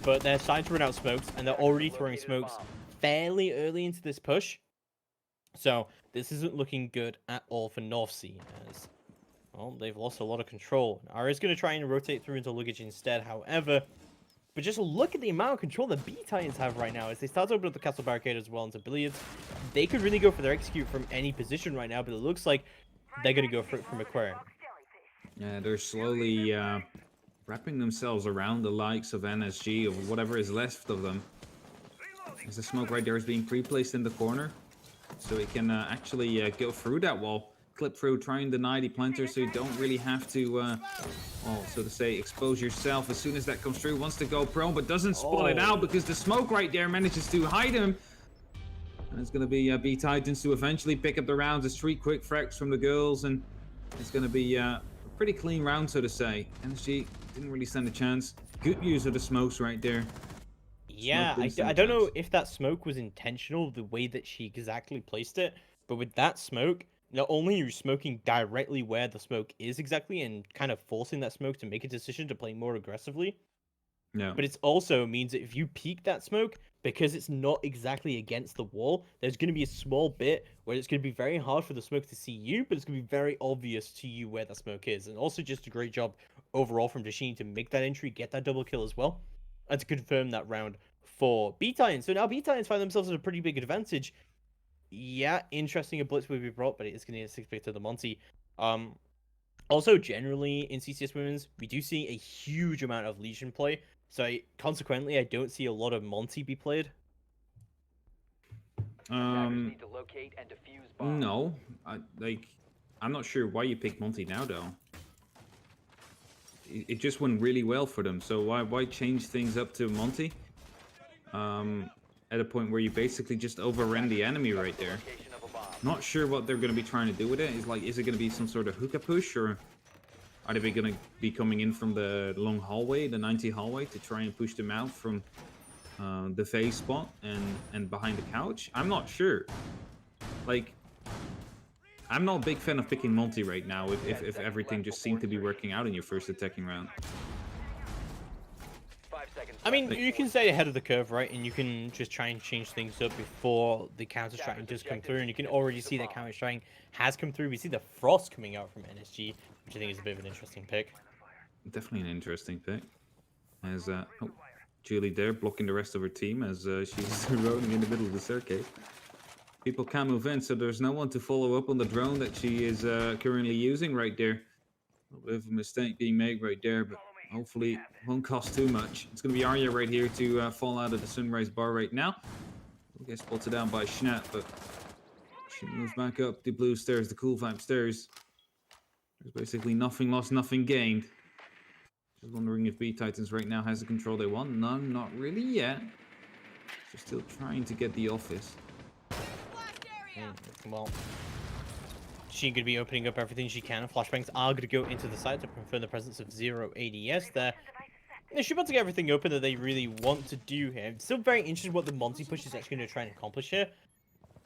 but they're starting to run out smokes, and they're already throwing smokes fairly early into this push. So this isn't looking good at all for North Sea, as well, they've lost a lot of control. Arya's going to try and rotate through into luggage instead, however. But just look at the amount of control that bTitans have right now as they start to open up the castle barricade as well into Billiards. They could really go for their execute from any position right now, but it looks like they're going to go for it from Aquarium. Yeah, they're slowly wrapping themselves around the likes of NSG, or whatever is left of them. As the smoke right there is being pre-placed in the corner, so it can actually go through that wall. Clip through, try and deny the planter so you don't really have to, so to say, expose yourself as soon as that comes through. Wants to go prone, but doesn't spot it out because the smoke right there manages to hide him. And it's going to be bTitans to eventually pick up the rounds. There's 3 quick frags from the girls, and it's going to be a pretty clean round, so to say. NSG didn't really stand a chance. Good use of the smokes right there. Yeah, I don't know if that smoke was intentional, the way that she exactly placed it, but with that smoke, not only are you smoking directly where the smoke is exactly and kind of forcing that smoke to make a decision to play more aggressively, Yeah. but it also means that if you peek that smoke, because it's not exactly against the wall, there's going to be a small bit where it's going to be very hard for the smoke to see you, but it's going to be very obvious to you where the smoke is. And also just a great job overall from Dashini to make that entry, get that double kill as well, and to confirm that round for bTitans. So now bTitans find themselves at a pretty big advantage. Yeah, interesting a blitz will be brought, but it is going to get 6 pick to the Monty. Also, generally in CCS Women's, we do see a huge amount of Legion play. So consequently, I don't see a lot of Monty be played. No, I'm not sure why you picked Monty now, though. It just went really well for them, so why change things up to Monty? At a point where you basically just overran the enemy right there. Not sure what they're going to be trying to do with it. Is it going to be some sort of hookah push, or are they going to be coming in from the long hallway, the 90 hallway, to try and push them out from the phase spot and behind the couch? I'm not sure. Like, I'm not a big fan of picking Monty right now if everything just seemed to be working out in your first attacking round. I mean, you can stay ahead of the curve, right? And you can just try and change things up before the counter-striking does come through. And you can already see that counter-striking has come through. We see the Frost coming out from NSG, which I think is a bit of an interesting pick. Definitely an interesting pick. As Julie there blocking the rest of her team as she's rolling in the middle of the staircase. People can't move in, so there's no one to follow up on the drone that she is currently using right there. A little bit of a mistake being made right there, but hopefully it won't cost too much. It's going to be Arya right here to fall out of the Sunrise bar right now. We'll get spotted down by Schnapp, but she moves back up the blue stairs, the cool vibe stairs. There's basically nothing lost, nothing gained. Just wondering if bTitans right now has the control they want. No, not really yet. She's still trying to get the office. Well, she's going to be opening up everything she can. Flashbangs are going to go into the site to confirm the presence of 0 ADS there. She wants to get everything open that they really want to do here. I'm still very interested what the Monty push is actually going to try and accomplish here.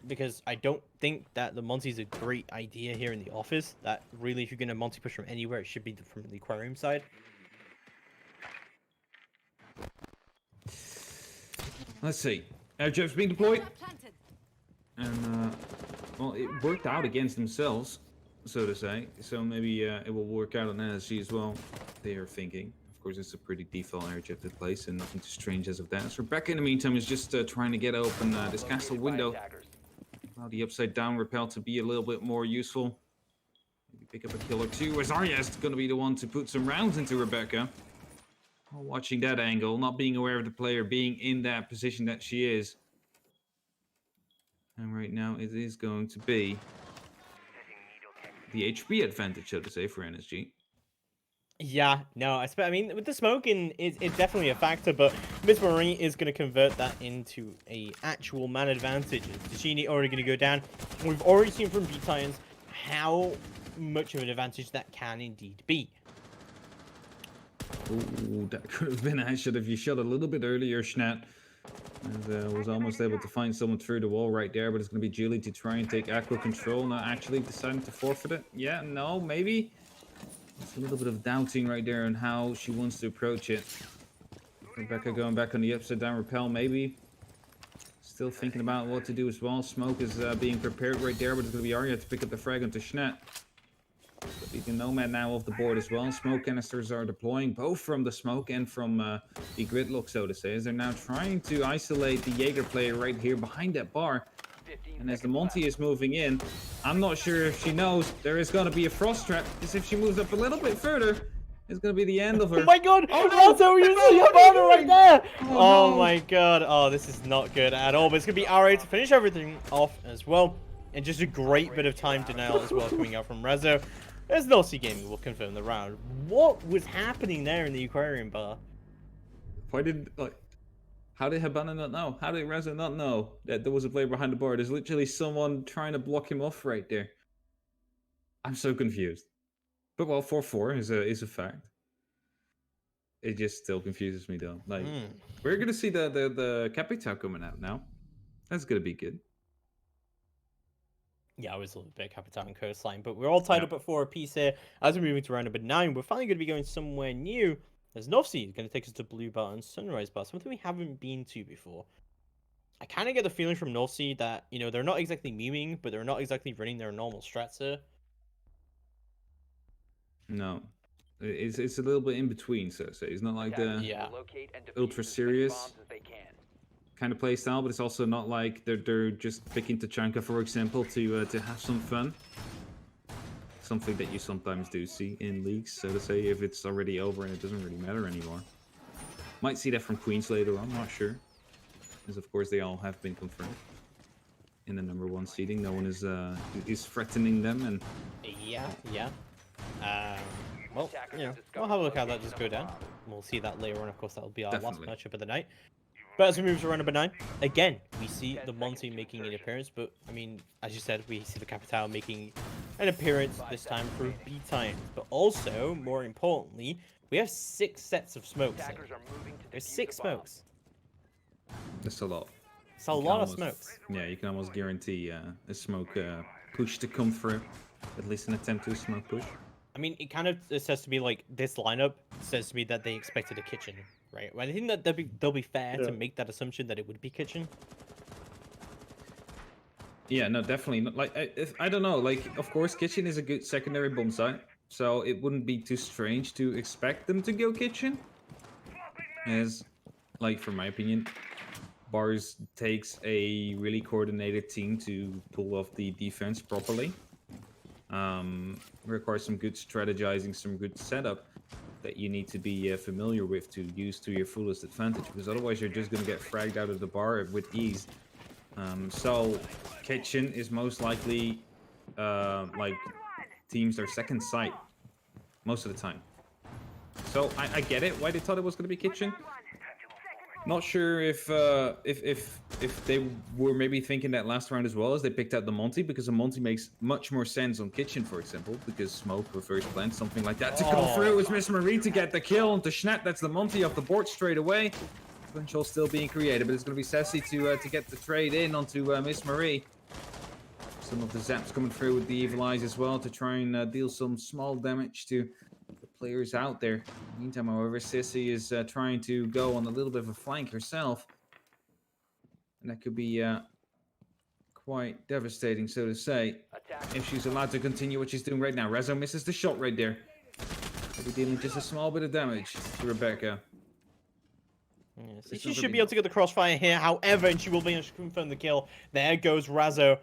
Because I don't think that the Monty is a great idea here in the office. That really, if you're going to Monty push from anywhere, it should be from the aquarium side. Let's see. Air jets being deployed. And, well, it worked out against themselves, so to say. So maybe it will work out on NSG as well, they are thinking. Of course, it's a pretty default air jet place, and nothing too strange as of that. So Rebecca, in the meantime, is just trying to get open this castle window. Allow the upside down rappel to be a little bit more useful. Maybe pick up a kill or two, as Arya is going to be the one to put some rounds into Rebecca. Watching that angle, not being aware of the player being in that position that she is. And right now it is going to be the HP advantage, so to say, for NSG. Yeah, no, I mean, with the smoking, it's definitely a factor, but Miss Marie is going to convert that into a actual man advantage. Dashini already going to go down. We've already seen from bTitans how much of an advantage that can indeed be. Ooh, that could have been a headshot if you shot a little bit earlier, Schnatt. And was almost able to find someone through the wall right there, but it's going to be Julie to try and take aqua control. Not actually deciding to forfeit it. Yeah, no, maybe. It's a little bit of doubting right there on how she wants to approach it. Rebecca going back on the upside down rappel, maybe. Still thinking about what to do as well. Smoke is being prepared right there, but it's going to be Arya to pick up the frag onto Schnatt. The Nomad now off the board as well. Smoke canisters are deploying, both from the smoke and from the gridlock, so to say, as they're now trying to isolate the Jaeger player right here behind that bar. And as the Monty is moving in, I'm not sure if she knows there is going to be a frost trap, because if she moves up a little bit further, it's going to be the end of her. Oh my god! Oh, Razo, you're seeing Havana right there! Oh, Oh my god. Oh, this is not good at all. But it's going to be RA to finish everything off as well. And just a great bit of time denial as well coming out from Rezo. There's no C Gaming will confirm the round. What was happening there in the aquarium bar? Why did How did Habana not know? How did Rezo not know that there was a player behind the bar? There's literally someone trying to block him off right there. I'm so confused. But well, 4-4 is a fact. It just still confuses me though. Like we're gonna see the Capital coming out now. That's gonna be good. Yeah, I was a little bit Capital and Coastline, but we're all tied up at 4 apiece here. As we're moving to round number 9, we're finally going to be going somewhere new. As Novsea is going to take us to Blue Bar and Sunrise Bar, something we haven't been to before. I kind of get the feeling from Novsea that, you know, they're not exactly memeing, but they're not exactly running their normal strats here. No. It's a little bit in between, so to say. It's not like the ultra serious kind of play style, but it's also not like they're just picking Tachanka, for example, to have some fun. Something that you sometimes do see in leagues, so to say, if it's already over and it doesn't really matter anymore. Might see that from Queens later on, not sure. Because of course they all have been confirmed in the number 1 seeding. No one is threatening them, and yeah. Well, you know, we'll have a look how that just go down. We'll see that later on. Of course, that'll be our last matchup of the night. But as we move to round number 9, again, we see the Monty making an appearance. But, I mean, as you said, we see the Capital making an appearance this time for bTitans. But also, more importantly, we have 6 sets of smokes here. There's 6 smokes. that's a lot. It's a lot of smokes. Yeah, you can almost guarantee a smoke push to come through. At least an attempt to smoke push. I mean, it kind of says to me, like, this lineup says to me that they expected a kitchen, right? Well, I think that they'll be fair to make that assumption that it would be kitchen. Yeah, no, definitely. Like, I don't know. Like, of course, kitchen is a good secondary bomb site, so it wouldn't be too strange to expect them to go kitchen. As, like, from my opinion, Bars takes a really coordinated team to pull off the defense properly. Requires some good strategizing, some good setup that you need to be familiar with to use to your fullest advantage, because otherwise you're just going to get fragged out of the bar with ease. So kitchen is most likely like teams their second site most of the time. So I get it why they thought it was going to be kitchen. Not sure if they were maybe thinking that last round as well, as they picked out the Monty, because the Monty makes much more sense on kitchen, for example, because smoke, reverse plant, something like that to come through. It's Miss Marie to get the kill, and to Schnatt, that's the Monty off the board straight away. Potential still being created, but it's going to be Sassy to get the trade in onto Miss Marie. Some of the zaps coming through with the Evil Eyes as well to try and deal some small damage to the players out there. In the meantime, however, Sissy is trying to go on a little bit of a flank herself. And that could be quite devastating, so to say, if she's allowed to continue what she's doing right now. Rezo misses the shot right there. Maybe dealing just a small bit of damage to Rebecca. Yeah, she should be able to get the crossfire here, however, and she will be able to confirm the kill. There goes Razo.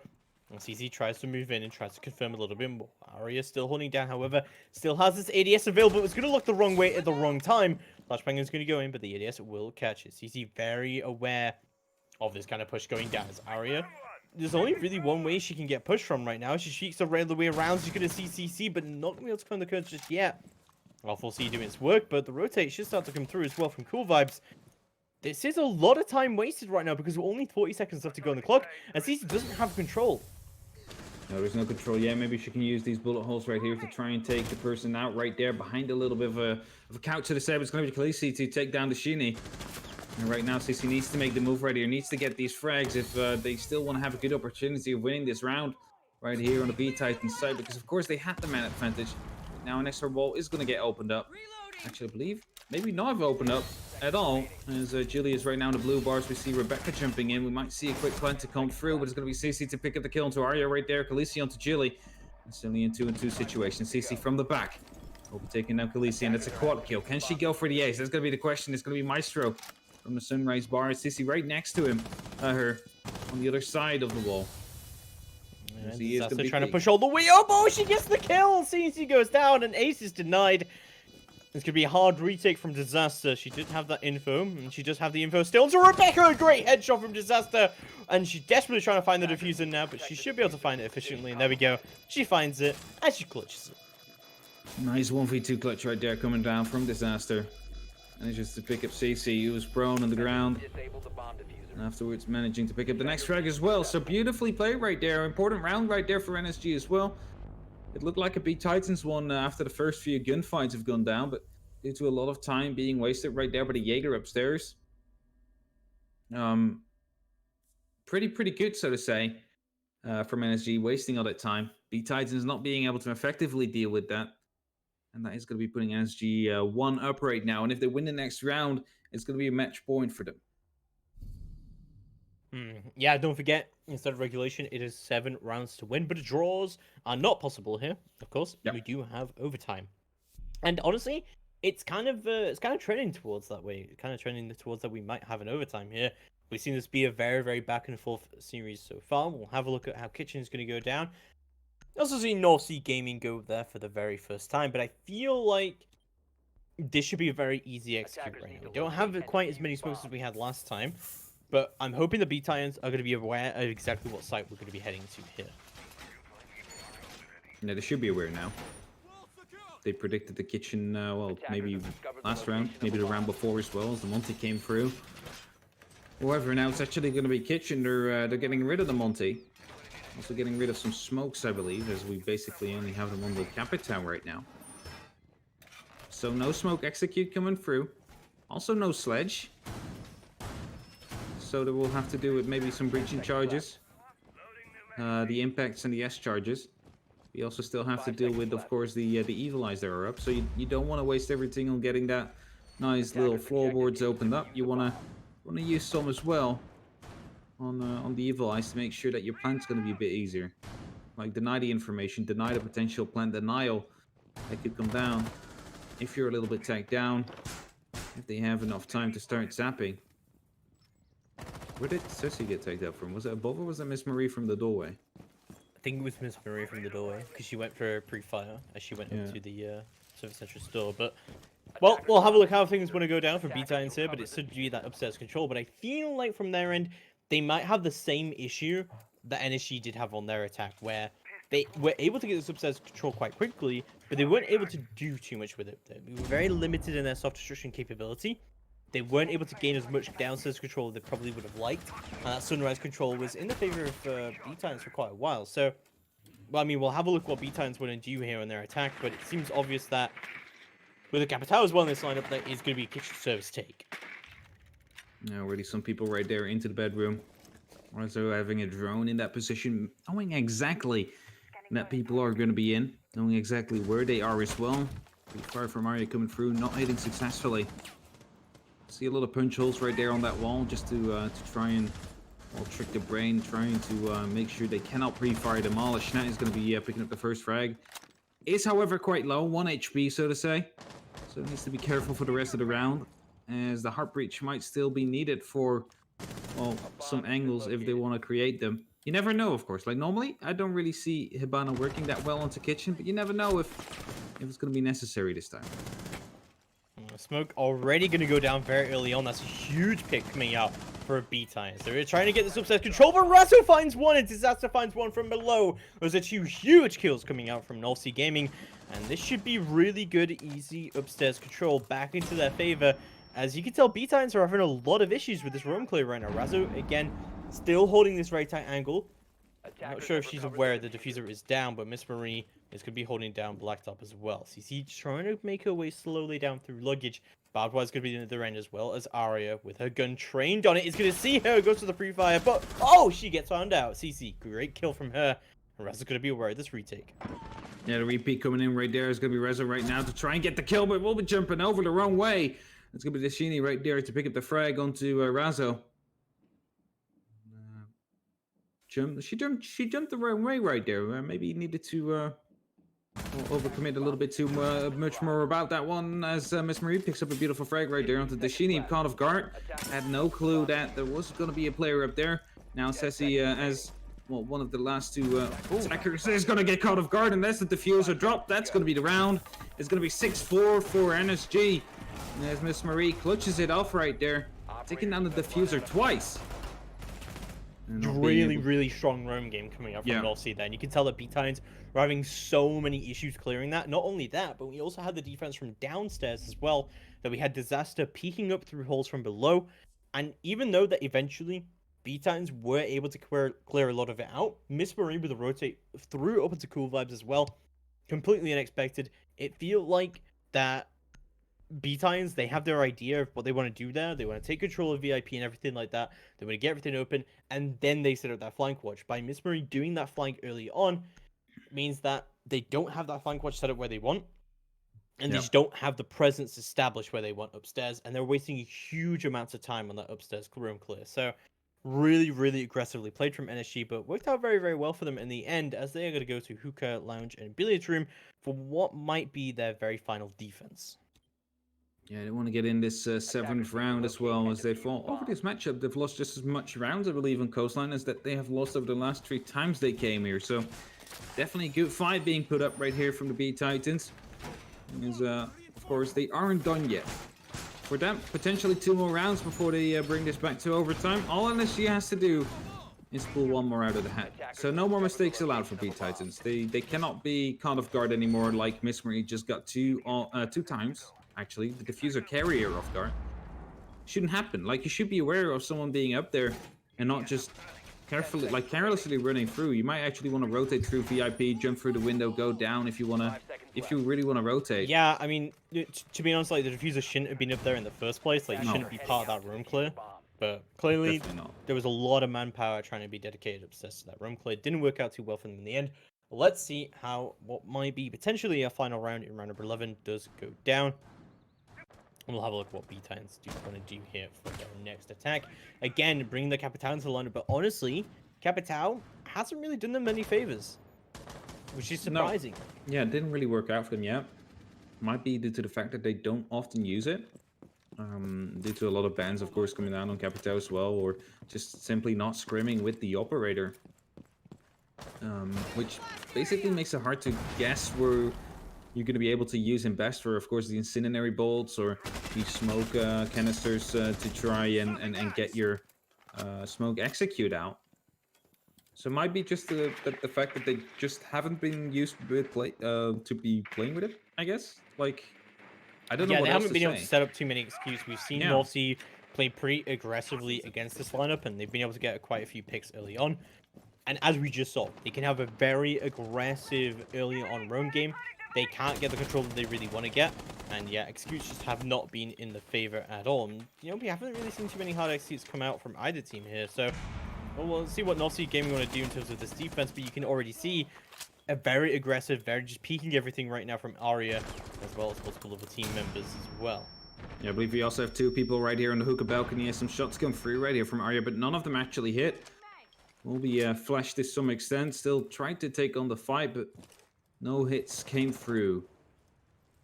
And CZ tries to move in and tries to confirm a little bit more. Aria still holding down, however, still has this ADS available. It's going to look the wrong way at the wrong time. Flashbang is going to go in, but the ADS will catch it. CZ very aware of this kind of push going down as Aria. There's only really one way she can get pushed from right now. She sheiks around the way around. She's going to see CC, but not going to be able to find the curve just yet. Awful C doing its work, but the rotate should start to come through as well from Cool Vibes. This is a lot of time wasted right now because we're only 40 seconds left to go on the clock, and CC doesn't have control. No, there's no control. Yeah, maybe she can use these bullet holes right here to try and take the person out right there behind a little bit of a couch to the side. It's going to be Khaleesi to take down the Shini. And right now, CC needs to make the move right here. Needs to get these frags if they still want to have a good opportunity of winning this round right here on the bTitans side. Because, of course, they had the man advantage. Now an extra wall is going to get opened up. Actually, I believe maybe not have opened up at all. As Julia's right now in the blue bars, we see Rebecca jumping in. We might see a quick plant to come through, but it's going to be CC to pick up the kill into Arya right there. Khaleesi onto Julie. It's only in 2-2 situation. CC from the back. Will be taking down Khaleesi, and it's a quad kill. Can she go for the ace? That's going to be the question. It's going to be Maestro from the Sunrise bar. CC right next to him. Her on the other side of the wall. Disaster trying to push all the way up. Oh, she gets the kill. CC goes down, and ace is denied. This could be a hard retake from Disaster. She did have that info, and she does have the info still. So Rebecca, a great headshot from Disaster. And she's desperately trying to find the diffuser now, but she should be able to find it efficiently. And there we go. She finds it, and she clutches it. Nice 1v2 clutch right there coming down from Disaster. Manages to pick up CC, who was prone on the ground. And afterwards managing to pick up the next frag as well. So beautifully played right there. Important round right there for NSG as well. It looked like a bTitans one after the first few gunfights have gone down, but due to a lot of time being wasted right there by the Jaeger upstairs. Pretty good, so to say, from NSG, wasting all that time. bTitans not being able to effectively deal with that. And that is going to be putting NSG one up right now. And if they win the next round, it's going to be a match point for them. Yeah, don't forget, instead of regulation, it is 7 rounds to win. But draws are not possible here, of course. Yep. We do have overtime. And honestly, it's kind of trending towards that way. Kind of trending towards that we might have an overtime here. We've seen this be a very, very back and forth series so far. We'll have a look at how Kitchen is going to go down. Also seen North Sea Gaming go there for the very first time, but I feel like this should be a very easy execute right now. We don't have quite as many smokes as we had last time, but I'm hoping the bTitans are going to be aware of exactly what site we're going to be heading to here. Yeah, they should be aware now. They predicted the Kitchen, well, maybe last round, maybe the round before as well, as the Monty came through. However, now it's actually going to be Kitchen. They're getting rid of the Monty. Also getting rid of some smokes, I believe, as we basically only have them on the Capitan right now. So no smoke execute coming through. Also no sledge. So they will have to do with maybe some breaching charges. The impacts and the S charges. We also still have to deal with, of course, the Evil Eyes that are up. So you don't want to waste everything on getting that nice little floorboards opened up. You want to use some as well. On the Evil Eyes to make sure that your plant's going to be a bit easier. Like deny the information, deny the potential plant denial that could come down if you're a little bit tagged down, if they have enough time to start zapping. Where did Ceci get tagged out from? Was it above or was it Miss Marie from the doorway? I think it was Miss Marie from the doorway, because she went for a pre-fire as she went into the Service Central store, but... Well, we'll have a look how things want to go down for bTitans here, but it should be that upstairs control, but I feel like from their end, they might have the same issue that NSG did have on their attack, where they were able to get this upstairs control quite quickly, but they weren't able to do too much with it. They were very limited in their soft destruction capability. They weren't able to gain as much downstairs control as they probably would have liked, and that sunrise control was in the favor of bTitans for quite a while. So, well, I mean, we'll have a look what bTitans want to do here on their attack, but it seems obvious that with the Capital as well in this lineup, that is going to be a kitchen service take. Already some people right there into the bedroom. Also having a drone in that position, knowing exactly that people are going to be in, knowing exactly where they are as well. Pretty far from Arya coming through, not hitting successfully. See a lot of punch holes right there on that wall, just to try and trick the brain, trying to make sure they cannot pre-fire demolish. Now is going to be picking up the first frag. Is, however, quite low, 1 HP, so to say. So it needs to be careful for the rest of the round, as the heart breach might still be needed for, well, some angles if they want to create them. You never know, of course. Like, normally, I don't really see Hibana working that well onto Kitchen, but you never know if it's going to be necessary this time. Smoke already going to go down very early on. That's a huge pick coming out for bTitans. They're trying to get this upstairs control, but Razzo finds one, and Disaster finds one from below. Those are 2 huge kills coming out from North Sea Gaming, and this should be really good, easy upstairs control back into their favor. As you can tell, bTitans are having a lot of issues with this roam clear right now. Razzo, again, still holding this right tight angle. I'm not sure if she's aware the diffuser is down, but Miss Marie is going to be holding down Blacktop as well. CC trying to make her way slowly down through luggage. Barbed Wire's going to be in the end as well, as Arya, with her gun trained on it, is going to see her, goes to the pre-fire, but, oh, she gets found out. CC, great kill from her. And Razzo's going to be aware of this retake. Yeah, the repeat coming in right there is going to be Razzo right now to try and get the kill, but we'll be jumping over the wrong way. It's going to be Dashini right there to pick up the frag onto Razzo. She jumped the wrong way right there. Maybe needed to overcommit a little bit too much more about that one, as Miss Marie picks up a beautiful frag right there onto Dashini. Caught off guard. Had no clue that there was going to be a player up there. Now Ceci, as well, one of the last 2 attackers is going to get caught off guard unless the diffuser dropped. That's going to be the round. It's going to be 6-4 for NSG. And as Miss Marie clutches it off right there, taking down the diffuser twice. and not being really, able- really strong roam game coming out from Yeah. North Sea there. And you can tell that bTitans were having so many issues clearing that. Not only that, but we also had the defense from downstairs as well, that we had Disaster peeking up through holes from below. And even though that eventually bTitans were able to clear a lot of it out, Miss Marie with a rotate through up into Cool Vibes as well. Completely unexpected. It feel like that bTitans, they have their idea of what they want to do there. They want to take control of VIP and everything like that. They want to get everything open, and then they set up that flank watch. By Miss Marie doing that flank early on, means that they don't have that flank watch set up where they want, and they Yep. just don't have the presence established where they want upstairs, and they're wasting huge amounts of time on that upstairs room clear. So, really, really aggressively played from NSG, but worked out very, very well for them in the end, as they are going to go to hookah, lounge, and billiards room for what might be their very final defense. Yeah, they want to get in this 7th round as well, as they fall over this matchup. They've lost just as much rounds, I believe, on Coastline as that they have lost over the last 3 times they came here. So definitely a good fight being put up right here from the bTitans. As, of course, they aren't done yet. For them, potentially 2 more rounds before they bring this back to overtime. All NSG has to do is pull 1 more out of the hat. So no more mistakes allowed for bTitans. They cannot be caught off guard anymore, like Miss Marie just got 2 times. Actually, the diffuser carrier off guard. Shouldn't happen. Like, you should be aware of someone being up there and not just carefully, like, carelessly running through. You might actually want to rotate through VIP, jump through the window, go down if you really want to rotate. Yeah, I mean, to be honest, like, the diffuser shouldn't have been up there in the first place. Like, you shouldn't be part of that room clear. But clearly, Definitely not. there was a lot of manpower trying to be dedicated upstairs to that room clear. Didn't work out too well for them in the end. Let's see how what might be potentially a final round in round number 11 does go down. And we'll have a look at what bTitans do want to do here for their next attack. Again, bringing the Capital to the lineup, but honestly, Capital hasn't really done them many favors, which is surprising. Yeah, it didn't really work out for them yet. Might be due to the fact that they don't often use it. Due to a lot of bans, of course, coming down on Capital as well, or just simply not scrimming with the operator. Which basically makes it hard to guess where you're going to be able to use him best for, of course, the incendiary bolts or the smoke canisters to try and get your smoke execute out. So it might be just the fact that they just haven't been used with to be playing with it, I guess. Like, I don't know Yeah, what they else haven't to been able say. to set up too many excuses. We've seen Yeah. North Sea play pretty aggressively against this lineup, and they've been able to get quite a few picks early on. And as we just saw, they can have a very aggressive early on roam game. They can't get the control that they really want to get. And yeah, excuses have not been in the favor at all. And, you know, we haven't really seen too many hard executes come out from either team here. So well, we'll see what North Sea Gaming want to do in terms of this defense. But you can already see a very aggressive, very just peeking everything right now from Arya, as well as multiple other team members as well. Yeah, I believe we also have 2 people right here on the hookah balcony. Some shots come through right here from Arya, but none of them actually hit. Will be flashed to some extent. Still tried to take on the fight, but no hits came through.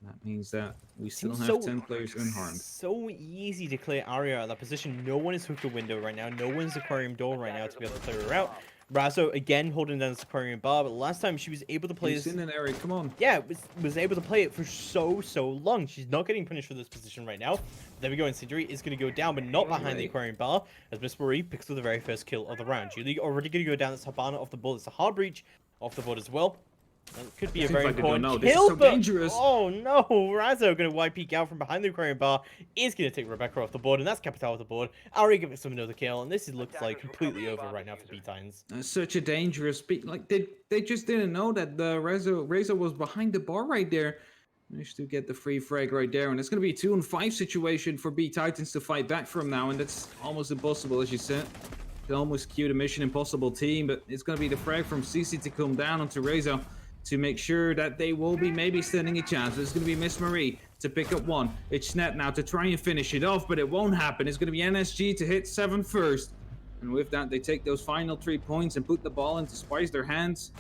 That means that we still Seems have so- 10 players unharmed. So easy to clear Arya out of that position. No one is hooked a window right now. No one's aquarium door right now to be able to clear her out. Razo again holding down this aquarium bar, but last time she was able to play He's this. in an area, come on. Yeah, was able to play it for so long. She's not getting punished for this position right now. There we go. Incendiary is going to go down, but not behind the aquarium bar, as Miss Marie picks up the very first kill of the round. Julie already going to go down. That's Habana off the board. It's a hard breach off the board as well. That could be a Seems very like they don't important know. This is kill, so but dangerous. oh no, Razo going to wipe peek out from behind the aquarium bar. Is going to take Rebecca off the board, and that's Capital off the board. Ari gives him another kill, and this looks like completely over right now for bTitans. Such a dangerous beat. Like, they just didn't know that the Razor was behind the bar right there. Managed to get the free frag right there, and it's going to be a 2-on-5 situation for bTitans to fight back from now, and that's almost impossible, as you said. They almost queued a Mission Impossible team, but it's going to be the frag from CC to come down onto Razor to make sure that they will be maybe standing a chance. It's going to be Miss Marie to pick up 1. It's Snap now to try and finish it off, but it won't happen. It's going to be NSG to hit 7 first. And with that, they take those final 3 points and put the ball into Spice their hands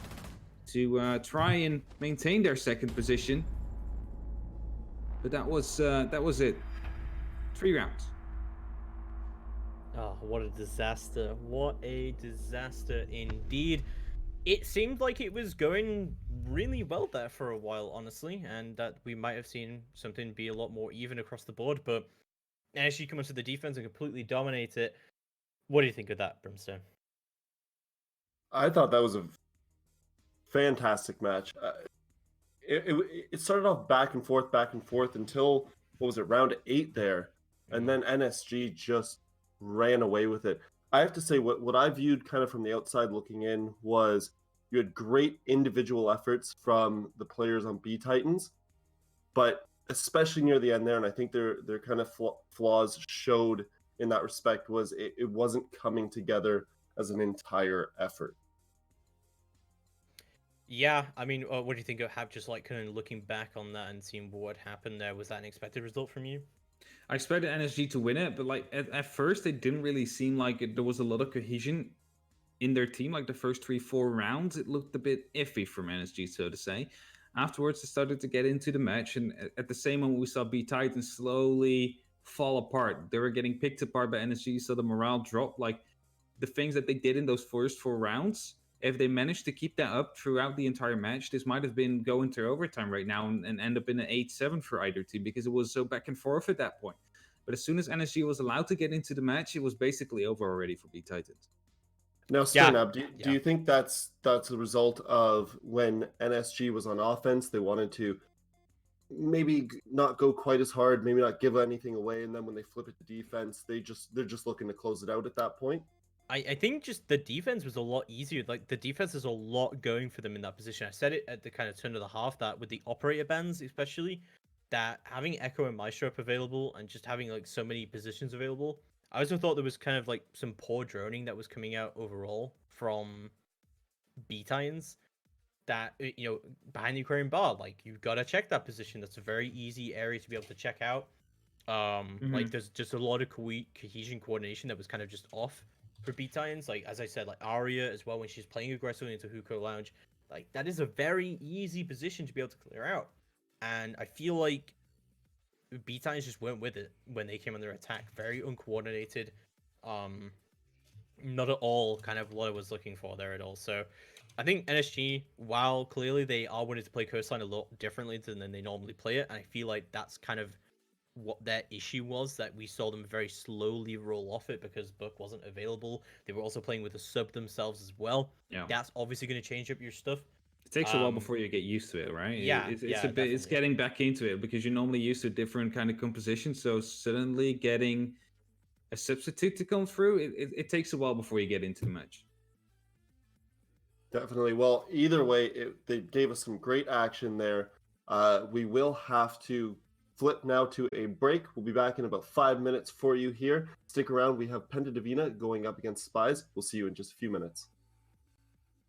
to try and maintain their 2nd position. But that was it. 3 rounds. Oh, what a disaster. What a disaster indeed. It seemed like it was going really well there for a while, honestly, and that we might have seen something be a lot more even across the board, but as she comes to the defense and completely dominate it, what do you think of that, Brimstone? I thought that was a fantastic match. It started off back and forth until what was it, round 8 there, and then NSG just ran away with it. I have to say, what I viewed kind of from the outside looking in was you had great individual efforts from the players on bTitans, but especially near the end there, and I think their kind of flaws showed in that respect was it wasn't coming together as an entire effort. Yeah, I mean, what do you think of just like kind of looking back on that and seeing what happened there? Was that an expected result from you? I expected NSG to win it, but like at first it didn't really seem like there was a lot of cohesion in their team. Like the first 3-4 rounds, it looked a bit iffy from NSG, so to say. Afterwards, they started to get into the match, and at the same moment, we saw bTitans slowly fall apart. They were getting picked apart by NSG, so the morale dropped. Like the things that they did in those first 4 rounds, if they managed to keep that up throughout the entire match, this might have been going to overtime right now and end up in an 8-7 for either team because it was so back and forth at that point. But as soon as NSG was allowed to get into the match, it was basically over already for bTitans. Now, Yeah. Sternab, do you think that's a result of when NSG was on offense, they wanted to maybe not go quite as hard, maybe not give anything away, and then when they flip it to defense, they're just looking to close it out at that point? I think just the defense was a lot easier. Like the defense is a lot going for them in that position. I said it at the kind of turn of the half that with the operator bans, especially, that having Echo and Maestro up available and just having like so many positions available. I also thought there was kind of like some poor droning that was coming out overall from bTitans. That behind the Aquarium bar, like you've got to check that position. That's a very easy area to be able to check out. Like there's just a lot of cohesion coordination that was kind of just off for bTitans. Like as I said, like Arya as well when she's playing aggressively into Hookah Lounge, like that is a very easy position to be able to clear out. And I feel like bTitans just went with it when they came on their attack, very uncoordinated. Not at all kind of what I was looking for there at all. So I think NSG, while clearly they are wanting to play Coastline a lot differently than they normally play it, and I feel like that's kind of what their issue was, that we saw them very slowly roll off it because Book wasn't available. They were also playing with a sub themselves as well. Yeah. That's obviously going to change up your stuff. It takes a while before you get used to it, right? Yeah, it's yeah, a bit. It's definitely. getting back into it because you're normally used to a different kind of composition. So suddenly getting a substitute to come through, it takes a while before you get into the match. Definitely. Well, either way, they gave us some great action there. We will have to flip now to a break. We'll be back in about 5 minutes for you here. Stick around. We have Penta Divina going up against Spies. We'll see you in just a few minutes.